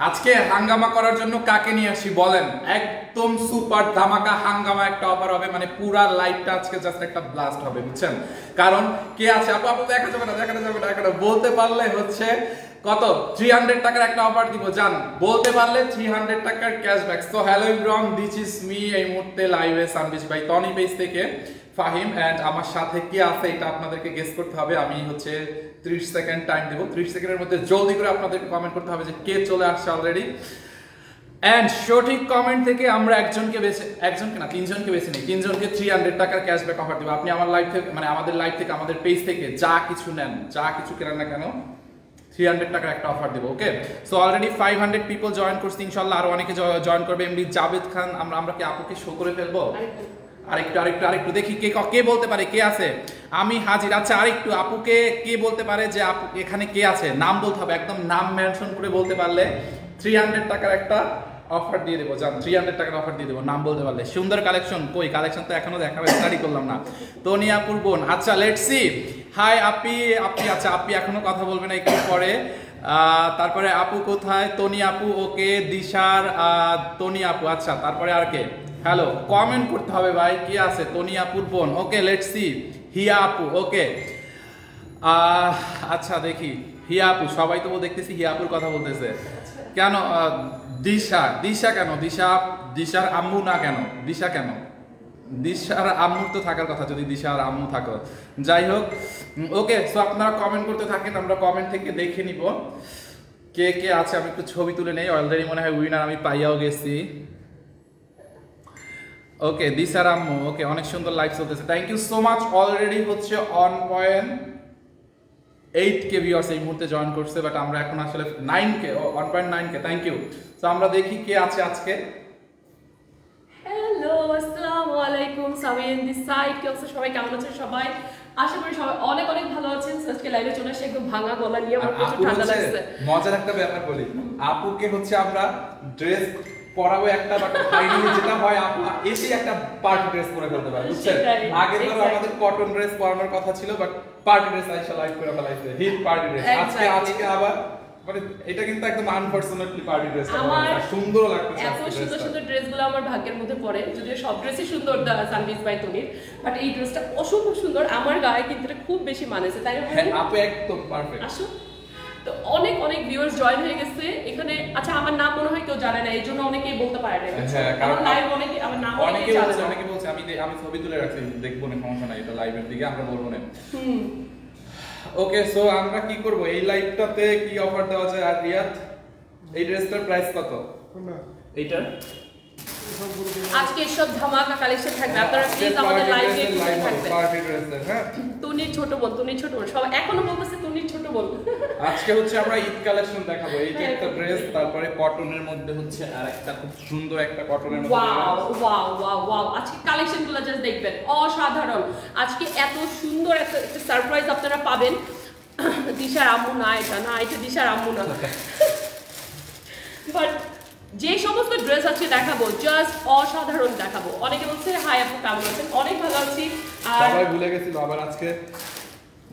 আজকে হাঙ্গামা করার জন্য কাকে নিয়ে আসি বলেন? একদম সুপার ধামাকা হাঙ্গামা একটা অফার হবে, মানে পুরা লাইভটা আজকে জাস্ট একটা ব্লাস্ট হবে, বুঝছেন? কারণ কে আছে আপু? আপু দেখা যাবে না, দেখানো যাবে না, এখন বলতে পারলে হচ্ছে কত 300 টাকার একটা অফার দিব, জান বলতে পারলে 300 টাকার cashback. So hello everyone, this is me. এই মুহূর্তে লাইভে সানবিচ ভাই টনি পেজ থেকে ফাহিম এন্ড আমার সাথে কি আছে এটা আপনাদেরকে গেস করতে হবে। আমি হচ্ছে 30 সেকেন্ড টাইম দেব, 30 সেকেন্ডের মধ্যে জলদি করে আপনাদেরকে কমেন্ট করতে হবে যে কে চলে আসছে অলরেডি। এন্ড সঠিক কমেন্ট থেকে আমরা একজনকে না তিনজনকে বেছে নিই, তিনজনকে 300 টাকার ক্যাশব্যাক অফার দেব। আপনি আমার লাইভ থেকে, মানে আমাদের লাইভ থেকে, আমাদের পেজ থেকে যা কিছু নেন, যা কিছু কেনেন না কেন 300 টাকার একটা অফার দেব। ওকে, সো অলরেডি 500 পিপল জয়েন করছে, ইনশাআল্লাহ আরো অনেকে জয়েন করবে। এমডি জাভেদ খান, আমরা কি আপুকে শো করে ফেলবো? আরেকটু দেখি কে বলতে পারে কে আছে। আমি হাজির। আচ্ছা আরেকটু আপুকে কে বলতে পারে যে আপু এখানে কে আছে, নাম বলতে হবে, একদম নাম মেনশন করে বলতে পারলে 300 টাকার একটা অফার দিয়ে দেবো। জান 300 টাকার অফার দিয়ে দেবো নাম বলতে পারলে। সুন্দর কালেকশন, কই কালেকশন তো এখনো স্টাডি করলাম না। তনি আপুর বোন, আচ্ছা লেটস সি। হাই আপি আচ্ছা আপি এখনো কথা বলবে না, একটু পরে। তারপরে আপু কোথায়? তনি আপু, ওকে। দিশার তনি আপু, আচ্ছা তারপরে আর কে? হ্যালো, কমেন্ট করতে হবে ভাই, কি আছে? তনি আপুর বোন, ওকে লেটস সি। হিয়া আপু, ওকে। আচ্ছা দেখি হিয়া আপু, সবাই তো দেখতেছি হিয়া আপুর কথা বলতেছে কেন? দিশা কেন? দিশার আম্মু না কেন? দিশা কেন? দিশার আম্মুর তো থাকার কথা, যদি দিশার আম্মু থাকো। যাই হোক, ওকে। সো আপনারা কমেন্ট করতে থাকেন, আমরা কমেন্ট থেকে দেখে নিব কে কে আছে। আমি একটু ছবি তুলে নেই, অলরেডি মনে হয় উইনার আমি পাইয়াও গেছি। ওকে, দিশার আম্মু, ওকে। অনেক সুন্দর লাইভ চলতেছে, thank you so much. Already হচ্ছে 1.8k ভিউয়ার্স এই মুহূর্তে জয়েন করছে, বাট আমরা এখন আসলে 9k 1.9k। Thank you. তো আমরা দেখি কে আছে আজকে। হ্যালো, আসসালামু আলাইকুম। Samiyan this side. কি অবস্থা সবাই, কেমন আছেন সবাই? আশা করি সবাই অনেক অনেক ভালো আছেন। আজকে লাইভে চলে আসে একদম ভাঙা গলা নিয়ে, আমার প্রচুর ঠান্ডা লাগছে। মজার একটা ব্যাপার বলি, আপুকে হচ্ছে আমরা ড্রেস পরাবো একটা, বাট ফাইনালি যেটা হয় আপু এসে একটা পার্টি ড্রেস পরে ফেলতে পারে, বুঝছেন? আগের বার আমাদের কটন ড্রেস পরানোর কথা ছিল, বাট পার্টি ড্রেস আইসা লাইভ করে ফেলাইছে, হিট পার্টি ড্রেস। আজকে আবার মানে এটা কিন্তু একদম আনফরচুনেটলি পার্টি ড্রেস। আমার সুন্দর লাগতেছে, এত সুন্দর সুন্দর ড্রেসগুলো আমার ভাগ্যের মধ্যে পড়ে, যদিও সব ড্রেসই সুন্দর সানবিজ বাই তনির, বাট এই ড্রেসটা অসম্ভব সুন্দর, আমার গায়ে কিন্তু এটা খুব বেশি মানেছে, তাই না? হ্যাঁ আপু একদম পারফেক্ট। আসো, তো অনেক অনেক ভিউয়ার্স জয়েন হয়ে গেছে এখানে। আচ্ছা আমার নাম মনে হয় কেউ জানে না, এই জন্য অনেকেই বলতে পারে না। হ্যাঁ, কারণ লাইভ অনেকে আমার নাম অনেকে বলছে আমি ছবি তুলে রাখছি, দেখবো না, সমস্যা নাই, এটা লাইভের দিকে আমরা বলবো না। ওকে, সো আমরা কি করব এই লাইভটাতে, কি অফার দেওয়া যায়? আর রিয়াদ, এই ড্রেসটার প্রাইস কত? এইটার আজকে সব ধামাকা কালেকশন থাকবে, আপনারা প্লিজ আমাদের লাইভে থাকবেন। পার্টি ড্রেসের, হ্যাঁ। তনির ছোট বোন সবাই এখনো বলতেছে তনির ছোট বোন। আজকে হচ্ছে আমরা ঈদ কালেকশন দেখাবো। এই যে একটা ড্রেস, তারপরে কটনের মধ্যে হচ্ছে আরেকটা খুব সুন্দর একটা কটনের মধ্যে। ওয়াও আজকে কালেকশনগুলো জাস্ট দেখবেন, অসাধারণ। আজকে এত সুন্দর একটা সারপ্রাইজ আপনারা পাবেন। দিশার আম্মু না, এটা দিশার আম্মু না, বাট যে সমস্ত ড্রেস আজকে দেখাবো জাস্ট অসাধারণ দেখাবো। অনেকে বলছে হাই আপু কেমন আছেন? অনেক ভালো আছি। আর সবাই ভুলে গেছিল আবার আজকে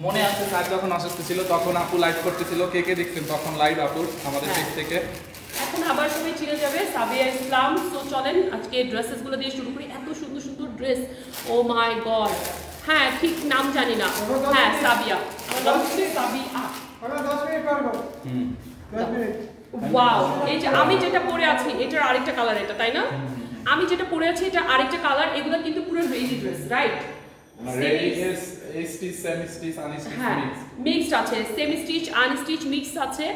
মনে আছে স্যার যখন অসুস্থ ছিল তখন আপু লাইভ করতেছিল, কে কে দেখছেন তখন লাইভ আপুর আমাদের পেজ থেকে। এখন আবার সবাই চিনে যাবে সাবিয়া ইসলাম। তো চলেন আজকে ড্রেসেসগুলো দিয়ে শুরু করি। এত সুন্দর সুন্দর ড্রেস, ও মাই গড। হ্যাঁ ঠিক নাম জানি না, হ্যাঁ সাবিয়া, আমার নাম হচ্ছে সাবিয়া। আমরা 10 মিনিট পারবো। 10 মিনিট। ওয়াও, এই যে আমি যেটা পরে আছি এটার আরেকটা কালার, এটা তাই না? আমি যেটা পরে আছি এটা আরেকটা কালার। এগুলো কিন্তু পুরো ready dress, right? Ready dress, stitch, semi stitch, unstitch mix. Mixed আছে, সেমি স্টিচ আনস্টিচ মিক্স আছে।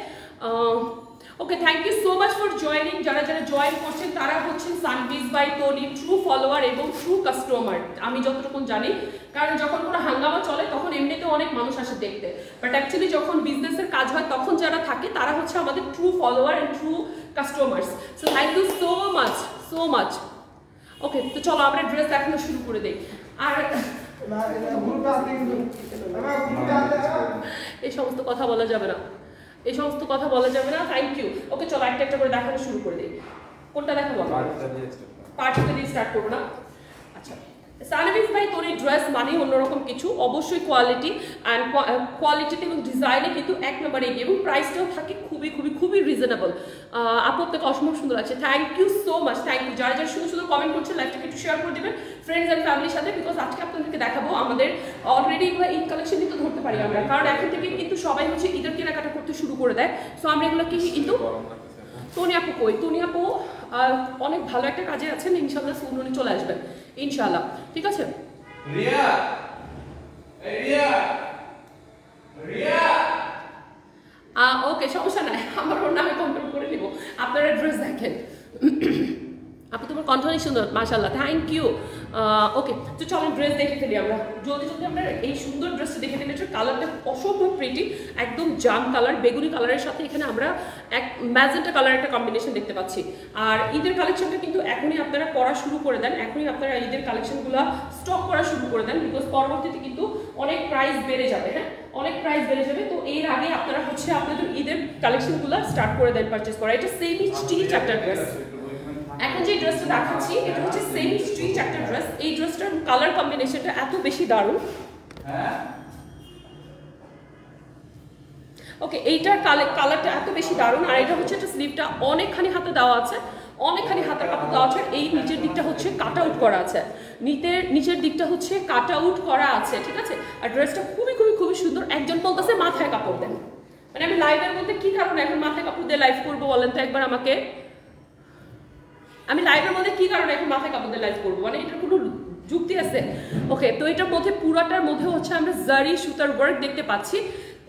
Okay, thank you so much for joining. যারা যারা জয়েন করছেন তারা হচ্ছেন Sunbiz by Toni true follower এবং ট্রু কাস্টমার, আমি যতটুকু জানি। কারণ যখন কোনো হাঙ্গামা চলে তখন এমনিতে অনেক মানুষ আসে দেখতে, বাট অ্যাকচুয়ালি যখন বিজনেসের কাজ হয় তখন যারা থাকে তারা হচ্ছে আমাদের true follower and true customers. So thank you so much. Okay, তো চলো আমরা ড্রেস দেখানো শুরু করে দেই। আর এই সমস্ত কথা বলা যাবে না, থ্যাংক ইউ। ওকে চলো একটা একটা করে দেখানো শুরু করে দিই। কোনটা দেখাবো? পার্টিটা দিয়ে স্টার্ট করবো না? আচ্ছা সানভিজ বাই তোর ড্রেস মানে অন্যরকম কিছু, অবশ্যই কোয়ালিটি অ্যান্ড কোয়ালিটিতে এবং ডিজাইনে কিন্তু এক নম্বরে এগিয়ে, এবং প্রাইসটাও থাকে খুবই খুবই খুবই রিজনেবল। আপু আপনাকে অসম্ভব সুন্দর আছে, thank you so much, thank you. যারা যারা সুন্দর সুন্দর কমেন্ট করছেন লাইভটাকে একটু শেয়ার করে দেবেন ফ্রেন্ডস অ্যান্ড ফ্যামিলির সাথে, বিকজ আজকে আপনাদেরকে দেখাবো আমাদের অলরেডি এগুলো ঈদ কালেকশন কিন্তু ধরতে পারি আমরা, কারণ এখন থেকে কিন্তু সবাই হচ্ছে ঈদের কেনাকাটা করতে শুরু করে দেয়। সো আমরা এগুলোকে কিন্তু তনি আপু কই, তনি আপু অনেক ভালো একটা কাজে আছেন, ইনশাআল্লাহ সুন উনি চলে আসবেন ইনশাআল্লাহ, ঠিক আছে। রিয়া, এই রিয়া, রিয়া, ওকে সমস্যা নাই, আমার ওর নামে কন্ট্রোল করে নিব। আপনার অ্যাড্রেস দেখেন। আপু তোমার কণ্ঠ অনেক সুন্দর, মাশাআল্লাহ, থ্যাংক ইউ। ওকে, তো চলেন ড্রেস দেখে ফেলি আমরা জলদি জলদি। আমরা এই সুন্দর ড্রেসটা দেখে ফেলি, এটার কালারটা অসম্ভব প্রিটি, একদম জাম কালার, বেগুনি কালারের সাথে এখানে আমরা এক ম্যাজেন্টা কালার একটা কম্বিনেশন দেখতে পাচ্ছি। আর ঈদের কালেকশনটা কিন্তু এখনই আপনারা পরা শুরু করে দেন, এখনই আপনারা ঈদের কালেকশনগুলো স্টক করা শুরু করে দেন, বিকজ পরবর্তীতে কিন্তু অনেক প্রাইস বেড়ে যাবে। হ্যাঁ, অনেক প্রাইস বেড়ে যাবে, তো এর আগে আপনারা হচ্ছে আপনাদের ঈদের কালেকশনগুলো স্টার্ট করে দেন পারচেজ করা। এটা সেমি স্টিচ একটা ড্রেস। এখন যে ড্রেসটা দেখাচ্ছি এটা হচ্ছে সেমি স্টিচ একটা ড্রেস। এই ড্রেসটার কালার কম্বিনেশনটা এত বেশি দারুণ। ওকে, এইটার কালারটা এত বেশি দারুণ। আর এটা হচ্ছে একটা স্লিভটা অনেকখানি হাতে দেওয়া আছে, অনেকখানি হাতের কাপড় দেওয়া আছে। এই নিচের দিকটা হচ্ছে কাট আউট করা আছে, নিচের দিকটা হচ্ছে কাট আউট করা আছে, ঠিক আছে। আর ড্রেসটা খুবই খুবই খুবই সুন্দর। একজন বলতেছে মাথায় কাপড় দেন, মানে আমি লাইভের মধ্যে কি কারণে এখন মাথায় কাপড় দিয়ে লাইভ করবো বলেন তো একবার আমাকে। আমি লাইভের মধ্যে কি কারণে এখন মাথায় কাপড় দিয়ে লাইভ করবো, মানে এটার কোনো যুক্তি আছে? ওকে, তো এটার মধ্যে পুরাটার মধ্যে হচ্ছে আমরা জারি সুতার ওয়ার্ক দেখতে পাচ্ছি,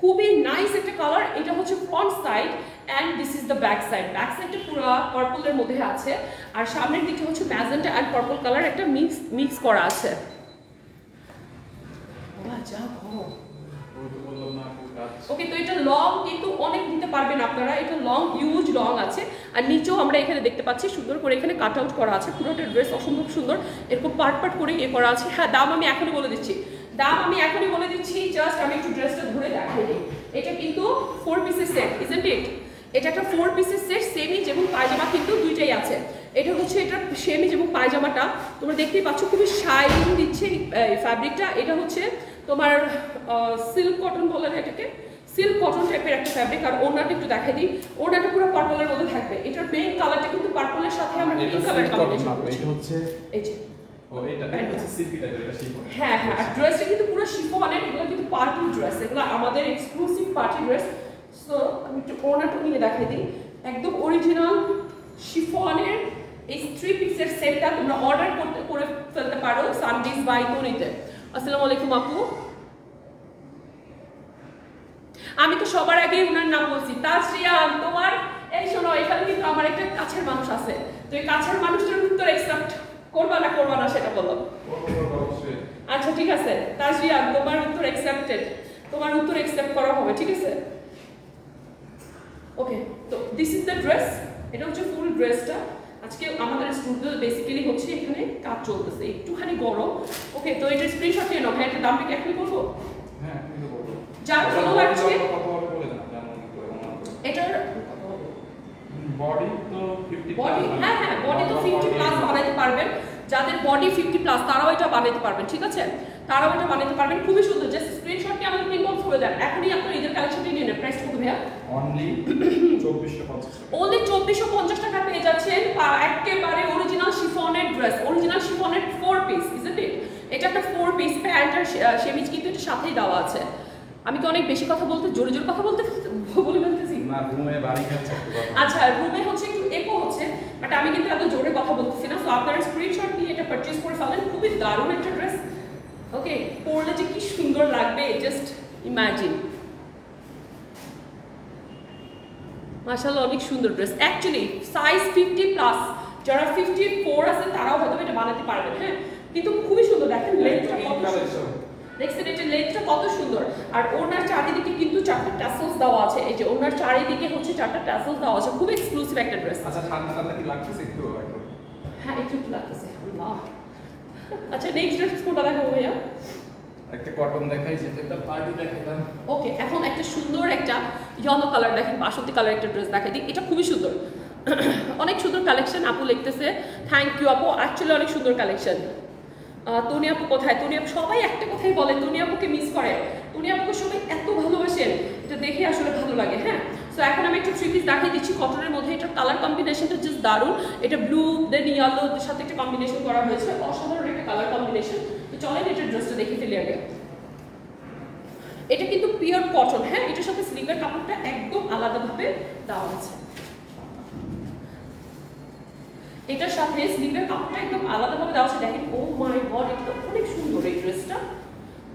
খুবই নাইস একটা কালার। এটা হচ্ছে front side and this is the back side. Back সাইডটা পুরো পার্পলের মধ্যে আছে, আর সামনের দিকটা হচ্ছে ম্যাজেন্টা অ্যান্ড পার্পল কালার একটা মিক্স করা আছে। ওকে, তো এটা লং কিন্তু অনেক নিতে পারবেন আপনারা, এটা লং, হিউজ লং আছে। আর নিচেও আমরা এখানে দেখতে পাচ্ছি সুন্দর করে এখানে কাট আউট করা আছে। পুরোটা ড্রেস অসম্ভব সুন্দর, এরকম পার্ট করে ইয়ে করা আছে। হ্যাঁ, দাম আমি এখনই বলে দিচ্ছি, জাস্ট আমি একটু ড্রেসটা ধরে দেখাই দিই। এটা কিন্তু 4 পিসের সেট, ইজন্ট ইট? এটা একটা 4 পিসের সেট, সেমিজ এবং পায়জামা কিন্তু দুইটাই আছে। এটা হচ্ছে এটা সেমিজ এবং পায়জামাটা তোমরা দেখতেই পাচ্ছ, খুবই শাইনিং দিচ্ছে এই ফ্যাব্রিকটা। এটা হচ্ছে তোমার সিল্ক কটন বলে না এটাকে, সিল্ক কটন টাইপের একটা ফ্যাব্রিক। আর ওড়নাটা একটু দেখাই দিই, ওড়নাটা পুরো পার্পলের মধ্যে থাকবে। এটার মেইন কালারটা কিন্তু পার্পলের সাথে আমরা পিঙ্ক কালার কম্বিনেশন করছি। এটা হচ্ছে এই যে হ্যাঁ হ্যাঁ, আর ড্রেসটা কিন্তু পুরো শিফনের, এগুলো কিন্তু পার্টি ড্রেস, এগুলো আমাদের এক্সক্লুসিভ পার্টি ড্রেস। সো আমি একটু ওড়নাটা নিয়ে দেখাই দিই, একদম অরিজিনাল শিফনের এই 3 পিসের সেটটা তোমরা অর্ডার করে ফেলতে পারো সানভিজ বাই তনিতে। আসসালামু আলাইকুম আপু, আমি তো সবার আগে ওনার নাম বলছি, তাজরিয়ান। তোমার এই শোনো, এখানে কিন্তু আমার একটা কাছের মানুষ আছে, তো এই কাছের মানুষটার উত্তর অ্যাকসেপ্ট করবা না সেটা বলো। আচ্ছা ঠিক আছে তাজরিয়ান, তোমার উত্তর অ্যাকসেপ্টেড, তোমার উত্তর অ্যাকসেপ্ট করা হবে, ঠিক আছে। ওকে, তো দিস ইজ দ্য ড্রেস। এটা হচ্ছে ফুল ড্রেসটা। আজকে আমাদের স্টুডিও বেসিক্যালি হচ্ছে এখানে কাজ চলতেছে, একটুখানি গরম। ওকে, তো এটা স্ক্রিনশট নিয়ে নাও। হ্যাঁ, এটা দামটা কি এখনই বলবো? হ্যাঁ, যার ভালো লাগছে এটার বডি তো 50 বডি, হ্যাঁ হ্যাঁ, বডি তো 50 প্লাস বানাইতে পারবেন। যাদের বডি 50 প্লাস তারাও এটা বানাইতে পারবেন, ঠিক আছে, তারাও এটা বানাইতে পারবেন। খুবই সুন্দর, জাস্ট স্ক্রিনশট নিয়ে আমাদের ইনবক্স করে দেন। এখনই আপনার ঈদের কালেকশনটি নিয়ে নেন। প্রাইস কত ভাইয়া? অনলি 2450 টাকা পেয়ে যাচ্ছেন একেবারে অরিজিনাল শিফনের ড্রেস, অরিজিনাল শিফনের 4 পিস, ইজন্ট ইট? এটা একটা 4 পিস প্যান্ট আর সেমিজ কিন্তু এটা সাথেই দেওয়া আছে। আমি তো অনেক বেশি কথা বলতে, জোরে জোরে কথা বলতে বলে ফেলতেছি না, রুমে বাড়ি খাচ্ছে। আচ্ছা, রুমে হচ্ছে একটু একো হচ্ছে, বাট আমি কিন্তু এত জোরে কথা বলতেছি না। সো আপনারা স্ক্রিনশট নিয়ে এটা পারচেজ করে ফেলেন। খুবই দারুণ একটা ড্রেস। ওকে, পরলে যে কি সুন্দর লাগবে, জাস্ট ইমাজিন। মাশাআল্লাহ, অনেক সুন্দর ড্রেস। অ্যাকচুয়ালি সাইজ 50 প্লাস, যারা 54 আছে তারাও হয়তো এটা বানাতে পারবেন। হ্যাঁ, কিন্তু খুবই সুন্দর। দেখেন লেন্থটা কত সুন্দর, দেখছেন এটা লেন্থটা কত সুন্দর। আর ওনার চারিদিকে কিন্তু 4টা ট্যাসেলস দেওয়া আছে। এই যে ওনার চারিদিকে হচ্ছে 4টা ট্যাসেলস দেওয়া আছে। খুব এক্সক্লুসিভ একটা ড্রেস। আচ্ছা, ঠান্ডা কি লাগতেছে একটু? হ্যাঁ, একটু লাগতেছে। আল্লাহ, আচ্ছা নেক্সট ড্রেস কোনটা দেখাবো ভাইয়া? একটা কটন দেখাই, যেটা একটা পার্টি দেখাইলাম। ওকে, এখন একটা সুন্দর একটা ইয়েলো কালার দেখেন, বাসন্তী কালার একটা ড্রেস দেখাই দিই। এটা খুবই সুন্দর, অনেক সুন্দর কালেকশন। আপু লিখতেছে থ্যাংক ইউ আপু, অ্যাকচুয়ালি অনেক সুন্দর কালেকশন। তনি আপু কোথায়? তনি আপু সবাই একটা কথাই বলে, তনি আপুকে মিস করে। তনি আপুকে সবাই এত ভালোবাসেন, এটা দেখে আসলে ভালো লাগে। হ্যাঁ, সো এখন আমি একটু থ্রি পিস দেখিয়ে দিচ্ছি কটনের মধ্যে। এটার কালার কম্বিনেশনটা জাস্ট দারুণ। এটা ব্লু দেন ইয়েলোর সাথে একটা কম্বিনেশন করা হয়েছে, অসাধারণ একটা কালার কম্বিনেশন। তো চলেন এটার ড্রেসটা দেখে ফেলি আগে। এটা কিন্তু পিওর কটন। হ্যাঁ, এটার সাথে স্লিভের কাপড়টা একদম আলাদাভাবে দেওয়া আছে। এটার সাথে স্লিভের কাপড়টা একদম আলাদাভাবে দেওয়া আছে। দেখেন, ও মাই গড, এটা অনেক সুন্দর এই ড্রেসটা।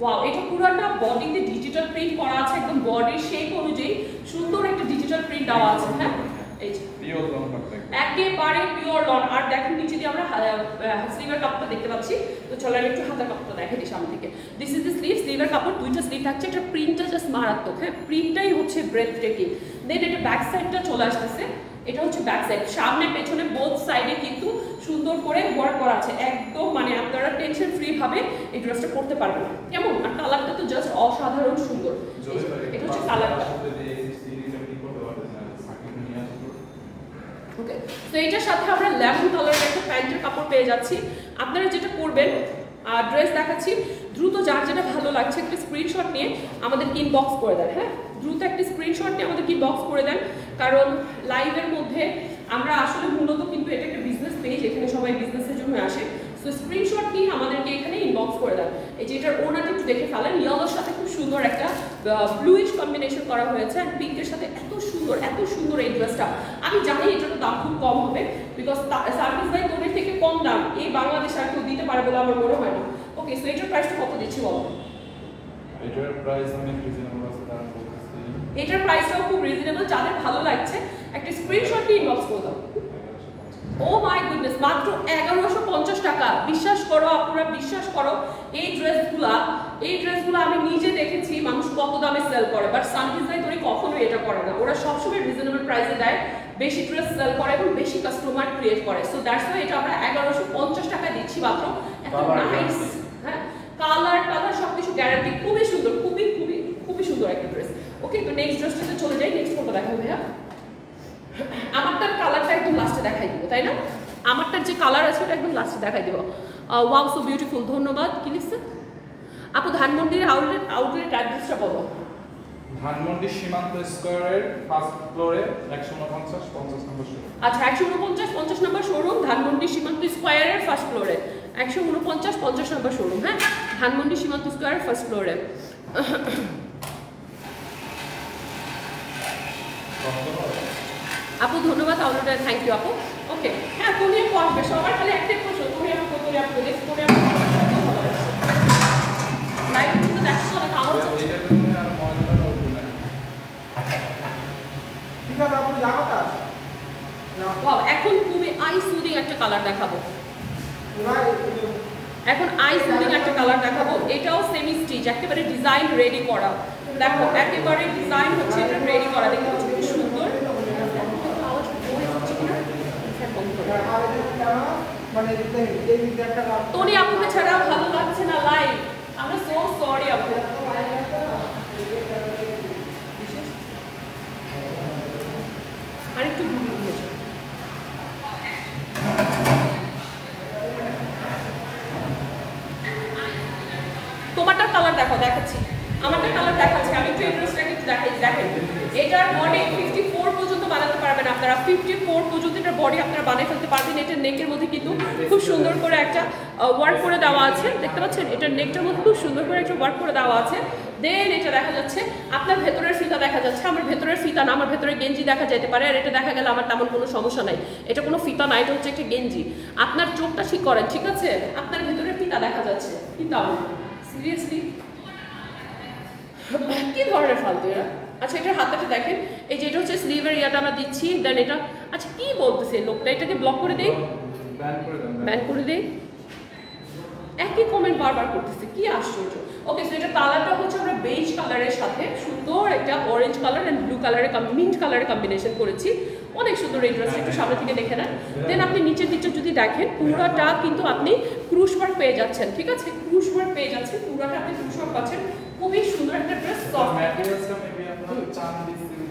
ওয়াও, এটা পুরোটা বডিতে ডিজিটাল প্রিন্ট করা আছে, একদম বডির শেপ অনুযায়ী সুন্দর একটা ডিজিটাল প্রিন্ট দেওয়া আছে। হ্যাঁ, এই যে পিওর লন কাপড়, একেবারে পিওর লন। আর দেখেন নিচে দিয়ে আমরা স্লিভের কাপড়টা দেখতে পাচ্ছি। তো চলো আমি একটু হাতের কাপড়টা দেখে দিই সামনে থেকে। This is the sleeve. স্লিভের কাপড় দুইটা স্লিভ থাকছে। এটা প্রিন্টটা জাস্ট মারাত্মক। হ্যাঁ, প্রিন্টটাই হচ্ছে ব্রেথ টেকিং। দেন এটা ব্যাক সাইডটা চলে আসতেছে। এটা হচ্ছে ব্যাক সাইড, সামনে পেছনে বোথ সাইডে কিন্তু সুন্দর করে ওয়ার্ক করা আছে। একদম মানে আপনারা টেনশন ফ্রি ভাবে এই ড্রেসটা পরতে পারবেন। কেমন? আর কালারটা তো জাস্ট অসাধারণ সুন্দর। এটা হচ্ছে কালারটা। ওকে, তো এটার সাথে আমরা লেমন কালারের একটা প্যান্টের কাপড় পেয়ে যাচ্ছি। আপনারা যেটা করবেন, ড্রেস দেখাচ্ছি, দ্রুত যার যেটা ভালো লাগছে একটা স্ক্রিনশট নিয়ে আমাদেরকে ইনবক্স করে দেন। হ্যাঁ, দ্রুত একটা স্ক্রিনশট নিয়ে আমাদেরকে ইনবক্স করে দেন, কারণ লাইভের মধ্যে আমরা আসলে মূলত কিন্তু এটা একটা বিজনেস পেজ, এখানে সবাই বিজনেসের জন্য আসে। সো স্ক্রিনশট নিয়ে আমাদেরকে এখানে ইনবক্স করে দেন। এই যে এটার ওনাটা একটু দেখে ফেলেন, ইয়েলোর সাথে খুব সুন্দর একটা ব্লুইশ কম্বিনেশন করা হয়েছে, আর পিঙ্কের সাথে এত সুন্দর এই ড্রেসটা। আমি জানি এটার দাম খুব কম হবে, বিকজ সার্ভিস বাই তোদের থেকে কম দাম এই বাংলাদেশে আর কেউ দিতে পারে বলে আমার মনে হয় না। ওকে, সো এটার প্রাইসটা কত দিচ্ছি বলো? এটার প্রাইস অনেক রিজনেবল আছে, তার এটার প্রাইসটাও খুব রিজনেবল। যাদের ভালো লাগছে একটা স্ক্রিনশট নিয়ে ইনবক্স করে দাও। ও মাই গুডনেস, মাত্র 1150 টাকা। বিশ্বাস করো আপনারা, বিশ্বাস করো, এই ড্রেসগুলো আমি নিজে দেখেছি মানুষ কত দামে সেল করে, বাট সানভিজ বাই তোরে কখনোই এটা করে না। ওরা সবসময় রিজনেবল প্রাইসে দেয়, বেশি ড্রেস সেল করে এবং বেশি কাস্টমার ক্রিয়েট করে। সো দ্যাটস ওয়াই এটা আমরা 1150 টাকা দিচ্ছি মাত্র। এত নাইস। হ্যাঁ, কালার সবকিছু গ্যারান্টি, খুবই সুন্দর, খুবই সুন্দর একটা ড্রেস। ওকে, তো নেক্সট ড্রেসটাতে চলে যাই। নেক্সট কোনটা দেখাবো ভাইয়া? আমারটার কালারটা একদম লাস্টে দেখাই দিব, তাই না? আমারটার যে কালার আছে ওটা একদম লাস্টে দেখাই দিব। Wow, so beautiful. ধন্যবাদ। কি লিখছে আপু? ধানমন্ডির আউটলেট অ্যাড্রেসটা বলো। ধানমন্ডি সীমান্ত স্কয়ারের ফার্স্ট ফ্লোরে 149 নম্বর শোরুম। আচ্ছা, 149 নম্বর শোরুম, ধানমন্ডি সীমান্ত স্কয়ারের ফার্স্ট ফ্লোরে 149 নম্বর শোরুম। হ্যাঁ, ধানমন্ডি সীমান্ত স্কয়ারের ফার্স্ট ফ্লোরে। আপু ধন্যবাদ আউটলেটে, থ্যাংক ইউ আপু। ওকে, হ্যাঁ, তুমি আপু আসবে, সবার খালি একটাই প্রশ্ন, তুমি আপু দেখো, তুমি আপু লাইভ কিন্তু দেখছো অনেক আওয়াজ হচ্ছে। ঠিক আছে, আপনি জামাটা ওয়াও, এখন খুবই আই সুদিং একটা কালার দেখাবো। একটা কালার দেখাবো। এটাও সেমি স্টিচ, একেবারে ডিজাইন রেডি করা। দেখো, একেবারে ডিজাইন হচ্ছে এটা রেডি করা, দেখতে পাচ্ছ খুব সুন্দর। তোনি আপুকে ছাড়া ভালো লাগছে না লাইভ, আমরা সো সরি আপু। আরেকটু তোমারটা কালার দেখো, দেখাচ্ছি আমারটা কালার দেখাচ্ছি। আমি একটু ইন্টারেস্টটাকে একটু দেখেন। এটার বডি 54 পর্যন্ত বানাতে পারবেন আপনারা, 54 পর্যন্ত এটার বডি আপনারা বানিয়ে ফেলতে পারবেন। এটার নেকের মধ্যে কিন্তু খুব সুন্দর করে একটা ওয়ার্ক করে দেওয়া আছে, দেখতে পাচ্ছেন? এটার নেকটার মধ্যে খুব সুন্দর করে একটা ওয়ার্ক করে দেওয়া আছে। দেন এটা দেখা যাচ্ছে আপনার ভেতরের ফিতা দেখা যাচ্ছে। আমার ভেতরের ফিতা না, আমার ভেতরে গেঞ্জি দেখা যেতে পারে, আর এটা দেখা গেলে আমার তেমন কোনো সমস্যা নাই। এটা কোনো ফিতা না, এটা হচ্ছে একটা গেঞ্জি। আপনার চোখটা ঠিক করেন, ঠিক আছে? আপনার ভেতরের ফিতা দেখা যাচ্ছে, ফিতা সিরিয়াসলি কি ধরনের ফালতু এরা। আচ্ছা, এটার হাতটা দেখেন, এই যে এটা হচ্ছে স্লিভের ইয়াটা আমরা দিচ্ছি। দেন এটা, আচ্ছা কি বলতেছে লোকটা, এটাকে ব্লক করে দেই, ব্যান করে দেই। একই কমেন্ট বারবার করতেছে, কি আশ্চর্য। ওকে, সো এটা কালারটা হচ্ছে আমরা বেজ কালারের সাথে সুন্দর একটা অরেঞ্জ কালার এন্ড ব্লু কালারের মিন্ট কালারের কম্বিনেশন করেছি। অনেক সুন্দর এই ড্রেসটা, একটু সামনে থেকে দেখে নেন। দেন আপনি নিচের দিকটা যদি দেখেন, পুরোটা কিন্তু আপনি ক্রুশ ওয়ার্ক পেয়ে যাচ্ছেন, ঠিক আছে? ক্রুশ ওয়ার্ক পেয়ে যাচ্ছেন, পুরোটা আপনি ক্রুশ ওয়ার্ক পাচ্ছেন। খুবই সুন্দর একটা ড্রেস, সফট।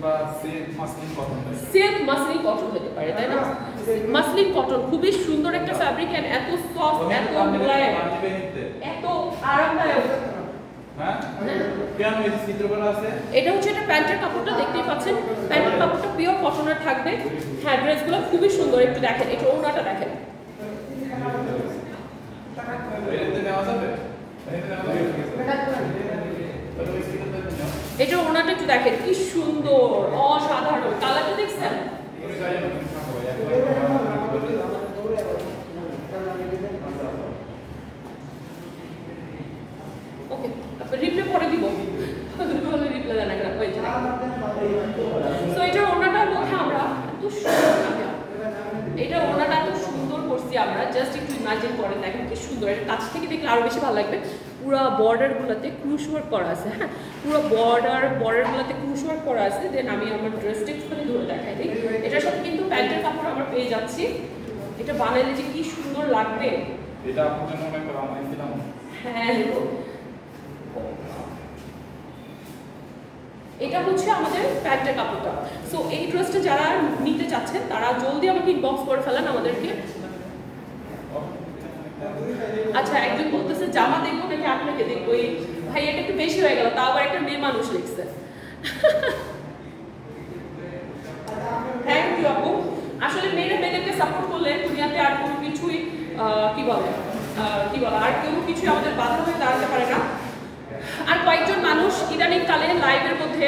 বা silk muslin cotton silk muslin cotton হতে পারে তাই না মাসলিন কটন খুবই সুন্দর একটা ফ্যাব্রিক এন্ড এত সফট এত মোলায়েম এত আরামদায়ক হ্যাঁ কেন এই চিত্র করা আছে এটা হচ্ছে এটা প্যান্টের কাপড়টা দেখতেই পাচ্ছেন প্যান্টের কাপড়টা পিওর কটনের থাকবে হ্যাঁ ড্রেসগুলো খুবই সুন্দর একটু দেখেন এটা ওড়নাটা দেখেন এতে নেওয়া যাবে এটা ওড়নাটা একটু দেখেন কি সুন্দর অসাধারণ কালারটা দেখছেন ওকে তারপর রিপ্লে পরে দিব রিপ্লে দেন একটা ওই সো এটা ওড়নাটার মধ্যে আমরা এত সুন্দর এটা ওড়নাটা এত সুন্দর করছি আমরা জাস্ট একটু ইমাজিন করেন দেখেন কি সুন্দর এটা কাছ থেকে দেখলে আরো বেশি ভালো লাগবে পুরো বর্ডারগুলোতে ক্রুশ ওয়ার্ক করা আছে হ্যাঁ পুরো বর্ডারগুলোতে ক্রুশ ওয়ার্ক করা আছে দেন আমি আমার ড্রেসটা একটুখানি ধরে দেখাই দিই এটার সাথে কিন্তু প্যান্টের কাপড় আমরা পেয়ে যাচ্ছি এটা বানাইলে যে কি সুন্দর লাগবে এটা আপনার জন্য আমি একটা বানাইছিলাম হ্যাঁ এটা হচ্ছে আমাদের প্যান্টের কাপড়টা সো এই ড্রেসটা যারা নিতে চাচ্ছেন তারা জলদি আমাকে ইনবক্স করে ফেলেন আমাদেরকে আচ্ছা একজন বলতেছে জামা দেখবো নাকি আপনাকে দেখবো এই ভাই এটা একটু বেশি হয়ে গেল তাও আবার একটা মেয়ে মানুষ লিখছে থ্যাংক ইউ আপু আসলে মেয়েদেরকে সাপোর্ট করলে দুনিয়াতে আর কোনো কিছুই কি বলে আর কেউ কিছুই আমাদের বাধা হয়ে দাঁড়াতে পারে না আর কয়েকজন মানুষ ইদানিং কালে লাইভের মধ্যে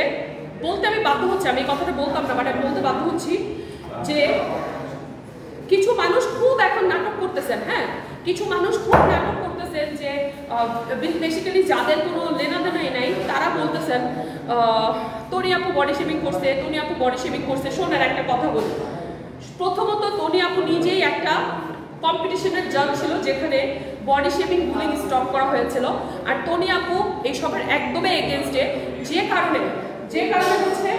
বলতে আমি বাধ্য হচ্ছি আমি এই কথাটা বলতাম না বাট আমি বলতে বাধ্য হচ্ছি যে কিছু মানুষ খুব এখন নাটক করতেছেন হ্যাঁ কিছু মানুষ খুব নাটক করতেছেন যে বেসিক্যালি যাদের কোনো লেনাদেনাই নাই তারা বলতেছেন তনি আপু বডি শেমিং করছে শোনার একটা কথা বলি প্রথমত তনি আপু নিজেই একটা কম্পিটিশনের জাজ ছিল যেখানে বডি শেমিং বুলিং স্টপ করা হয়েছিল আর তনি আপু এইসবের একদমই এগেনস্টে যে কারণে হচ্ছে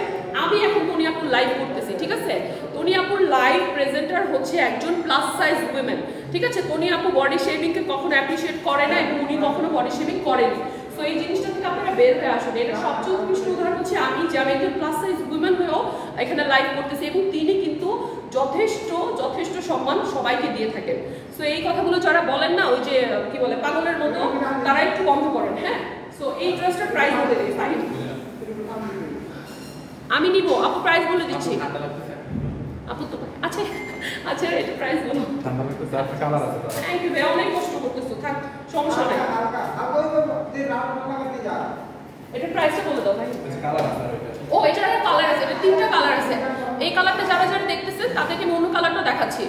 আমি এখন তনি আপুর লাইভ করতেছি ঠিক আছে তনি আপুর লাইভ প্রেজেন্টার হচ্ছে একজন প্লাস সাইজ উইমেন ঠিক আছে তনি আপু বডি শেমিংকে কখনো অ্যাপ্রিশিয়েট করে না এবং উনি কখনো বডি শেমিং করেনি সো এই জিনিসটা থেকে আপনারা বের হয়ে আসুন এটা সবচেয়ে উৎকৃষ্ট উদাহরণ হচ্ছে আমি যে আমি একজন প্লাস সাইজ উইমেন হয়েও এখানে লাইভ করতেছি এবং তিনি কিন্তু যথেষ্ট সম্মান সবাইকে দিয়ে থাকেন সো এই কথাগুলো যারা বলেন না ওই যে কি বলে পাগলের মতো তারা একটু বন্ধ করেন হ্যাঁ সো এই ড্রেসটার প্রাইস বলে দিই ফাইন আমি নিব আপু প্রাইস বলে দিচ্ছি আপু তো আচ্ছা এটা প্রাইস বলো থ্যাংক ইউ ভাই অনেক কষ্ট করতেছো থাক সমস্যা নেই এটা প্রাইসটা বলে দাও ভাই ও এটার কালার আছে এটা তিনটা কালার আছে এই কালারটা যারা দেখতেছেন তাদেরকে আমি অন্য কালারটা দেখাচ্ছি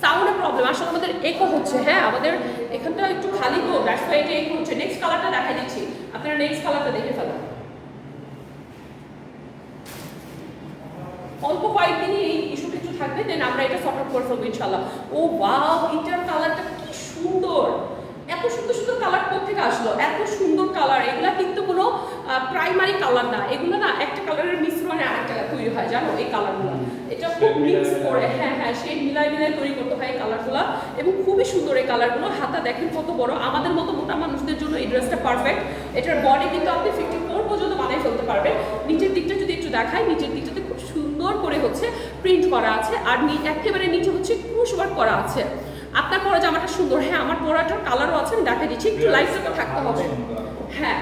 সাউন্ডের প্রবলেম আসলে আমাদের একো হচ্ছে হ্যাঁ আমাদের এখানটা একটু খালি তো দ্যাটস ওয়াই এটা একো হচ্ছে নেক্সট কালারটা দেখাই দিচ্ছি আপনারা নেক্সট কালারটা দেখে ফেলুন অল্প কয়েকদিনই এই ইস্যুটা একটু থাকবে দেন আমরা এটা সর্ট আউট করে ফেলবো ইনশাআল্লাহ ও ওয়াও এটার কালারটা কি সুন্দর এত সুন্দর কালার কোথেকে আসলো এত সুন্দর কালার এগুলা কিন্তু কোনো প্রাইমারি কালার না এগুলো না একটা কালারের মিশ্রণে আরেকটা তৈরি হয় জানো এই কালারগুলো এটা খুব মিক্স করে হ্যাঁ শেড মিলাই তৈরি করতে হয় এই কালারগুলো এবং খুবই সুন্দর এই কালারগুলো হাতা দেখেন কত বড় আমাদের মতো মোটা মানুষদের জন্য এই ড্রেসটা পারফেক্ট এটার বডি কিন্তু আপনি 54 পর্যন্ত বানিয়ে ফেলতে পারবেন নিচের দিকটা যদি একটু দেখাই নিচের দিকটাতে খুব সুন্দর করে হচ্ছে প্রিন্ট করা আছে আর একেবারে নিচে হচ্ছে ক্রুশ ওয়ার্ক করা আছে আপনার পরা জামাটা সুন্দর হ্যাঁ আমার পরাটার কালারও আছে আমি দেখাই দিচ্ছি একটু লাইটটা থাকতে হবে হ্যাঁ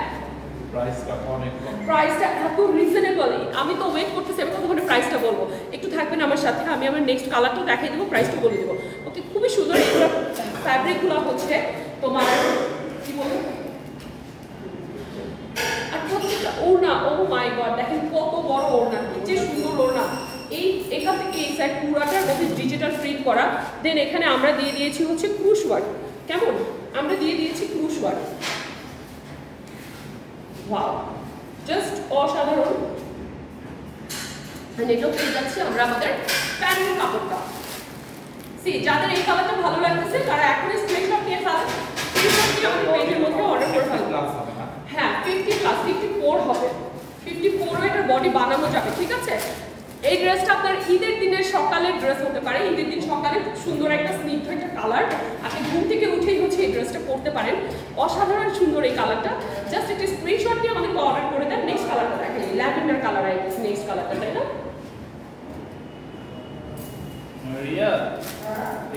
প্রাইসটা এত রিজনেবল আমি তো ওয়েট করতেছি আমি কতক্ষণে প্রাইসটা বলবো একটু থাকবেন আমার সাথে আমি আমার নেক্সট কালারটা দেখাই দেবো প্রাইসটা বলে দেবো ওকে খুবই সুন্দর এগুলো ফ্যাব্রিকগুলো হচ্ছে তোমার কি বলবো আর প্রত্যেকটা ওড়না ও মাই গড দেখেন কত বড় ওড়না যে সুন্দর ওড়না এই এখান থেকে এই সাইড পুরাটার মধ্যে ডিজিটাল প্রিন্ট করা দেন এখানে আমরা দিয়ে দিয়েছি হচ্ছে ক্রুশ ওয়ার্ক কেমন আমরা দিয়ে দিয়েছি ক্রুশ ওয়ার্ক ওয়াও জাস্ট অসাধারণ এটাও পেয়ে যাচ্ছি আমরা আমাদের প্যান্টের কাপড়টা যাদের এই কালারটা ভালো লাগতেছে তারা এখনই স্ক্রিনশট নিয়ে ফেলেন আমাদের পেজের মধ্যে অর্ডার করে ফেলবেন হ্যাঁ 50 প্লাস 54 হবে 54 এর বডি বানানো যাবে ঠিক আছে এই ড্রেসটা আপনার ঈদের দিনের সকালের ড্রেস হতে পারে। ঈদের দিন সকালে খুব সুন্দর একটা স্নিগ্ধ একটা কালার, আপনি ঘুম থেকে উঠেই হচ্ছে এই ড্রেসটা পরতে পারেন। অসাধারণ সুন্দর এই কালারটা। জাস্ট একটা স্ক্রিনশট দিয়ে আমাদেরকে অর্ডার করে দেন। নেক্সট কালারটা দেখেন, lavender colour I guess next কালারটা, তাই না? রিয়া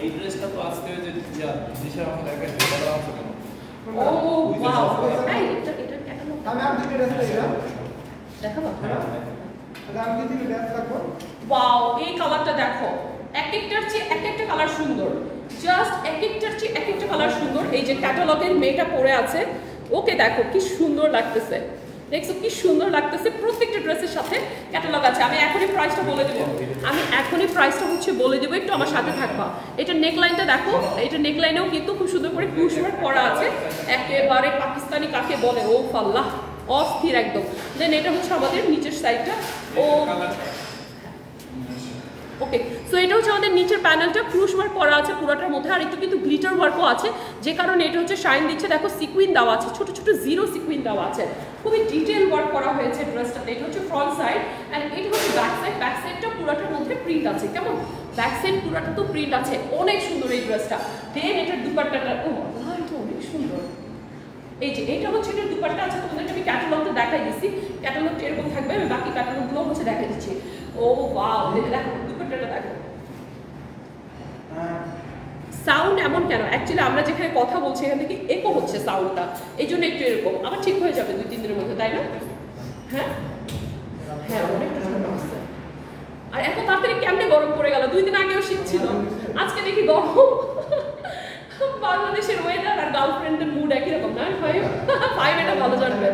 এই ড্রেসটা তো আজকে যে দিশা আমাকে দেখাই এটা দাও কেন? ও ওয়াও, এই এটা ক্যাটালগ আমি আপনি ড্রেস দেখাবো। দেখাবো। আমি কি ড্রেস দেখাবো? ওয়াও, এই কালারটা দেখো, এক একটার চেয়ে এক একটা কালার সুন্দর, জাস্ট এক একটার চেয়ে এক একটা কালার সুন্দর। এই যে ক্যাটালগের মেয়েটা পরে আছে, ওকে দেখো কি সুন্দর লাগতেছে, দেখছো কি সুন্দর লাগতেছে। প্রত্যেকটা ড্রেসের সাথে ক্যাটালগ আছে। আমি এখনই প্রাইসটা বলে দেবো, হচ্ছে বলে দেবো, একটু আমার সাথে থাকবা। এটা নেকলাইনটা দেখো, এটা নেকলাইনেও কিন্তু খুব সুন্দর করে ক্রুশ ওয়ার্ক করা আছে, একেবারে পাকিস্তানি কাকে বলে, ও আল্লাহ অস্থির একদম। দেন এটা হচ্ছে আমাদের নিচের সাইডটা, ও ওকে। সো এটা হচ্ছে আমাদের নিচের প্যানেলটা ক্রুশ ওয়ার্ক করা আছে পুরোটার মধ্যে, আর একটু কিন্তু গ্লিটার ওয়ার্কও আছে, যে কারণে এটা হচ্ছে শাইন দিচ্ছে। দেখো সিকুইন দেওয়া আছে, ছোট ছোট জিরো সিকুইন দেওয়া আছে, খুবই ডিটেল ওয়ার্ক করা হয়েছে ড্রেসটাতে। এটা হচ্ছে ফ্রন্ট সাইড, অ্যান্ড এটা হচ্ছে ব্যাক সাইড। ব্যাক সাইডটা পুরোটার মধ্যে প্রিন্ট আছে, কেমন ব্যাক সাইড পুরোটা তো প্রিন্ট আছে, অনেক সুন্দর এই ড্রেসটা। দেন এটার দুপাট্টাটা, ও এটা অনেক সুন্দর। এই যে এটা হচ্ছে এটার দুপাট্টা আছে, তোমাদেরকে আমি ক্যাটালগটা দেখাই দিচ্ছি, ক্যাটালগটা এরকম থাকবে, আমি বাকি ক্যাটালগগুলো হচ্ছে দেখাই দিচ্ছি। ও ওয়াও, দেখো দুপাট্টাটা দেখো। সাউন্ড এমন কেন? অ্যাকচুয়ালি আমরা যেখানে কথা বলছি এখান থেকে একো হচ্ছে সাউন্ডটা, এই জন্য একটু এরকম। আবার ঠিক হয়ে যাবে 2-3 দিনের মধ্যে, তাই না? হ্যাঁ হ্যাঁ, অনেকটা ঠান্ডা হচ্ছে। আর এত তাড়াতাড়ি কেমনে গরম পড়ে গেল? 2 দিন আগেও শীত ছিল, আজকে দেখি গরম। বাংলাদেশের ওয়েদার আর গার্লফ্রেন্ডের মুড একই রকম না? ফাইভ এটা ভালো জানবে।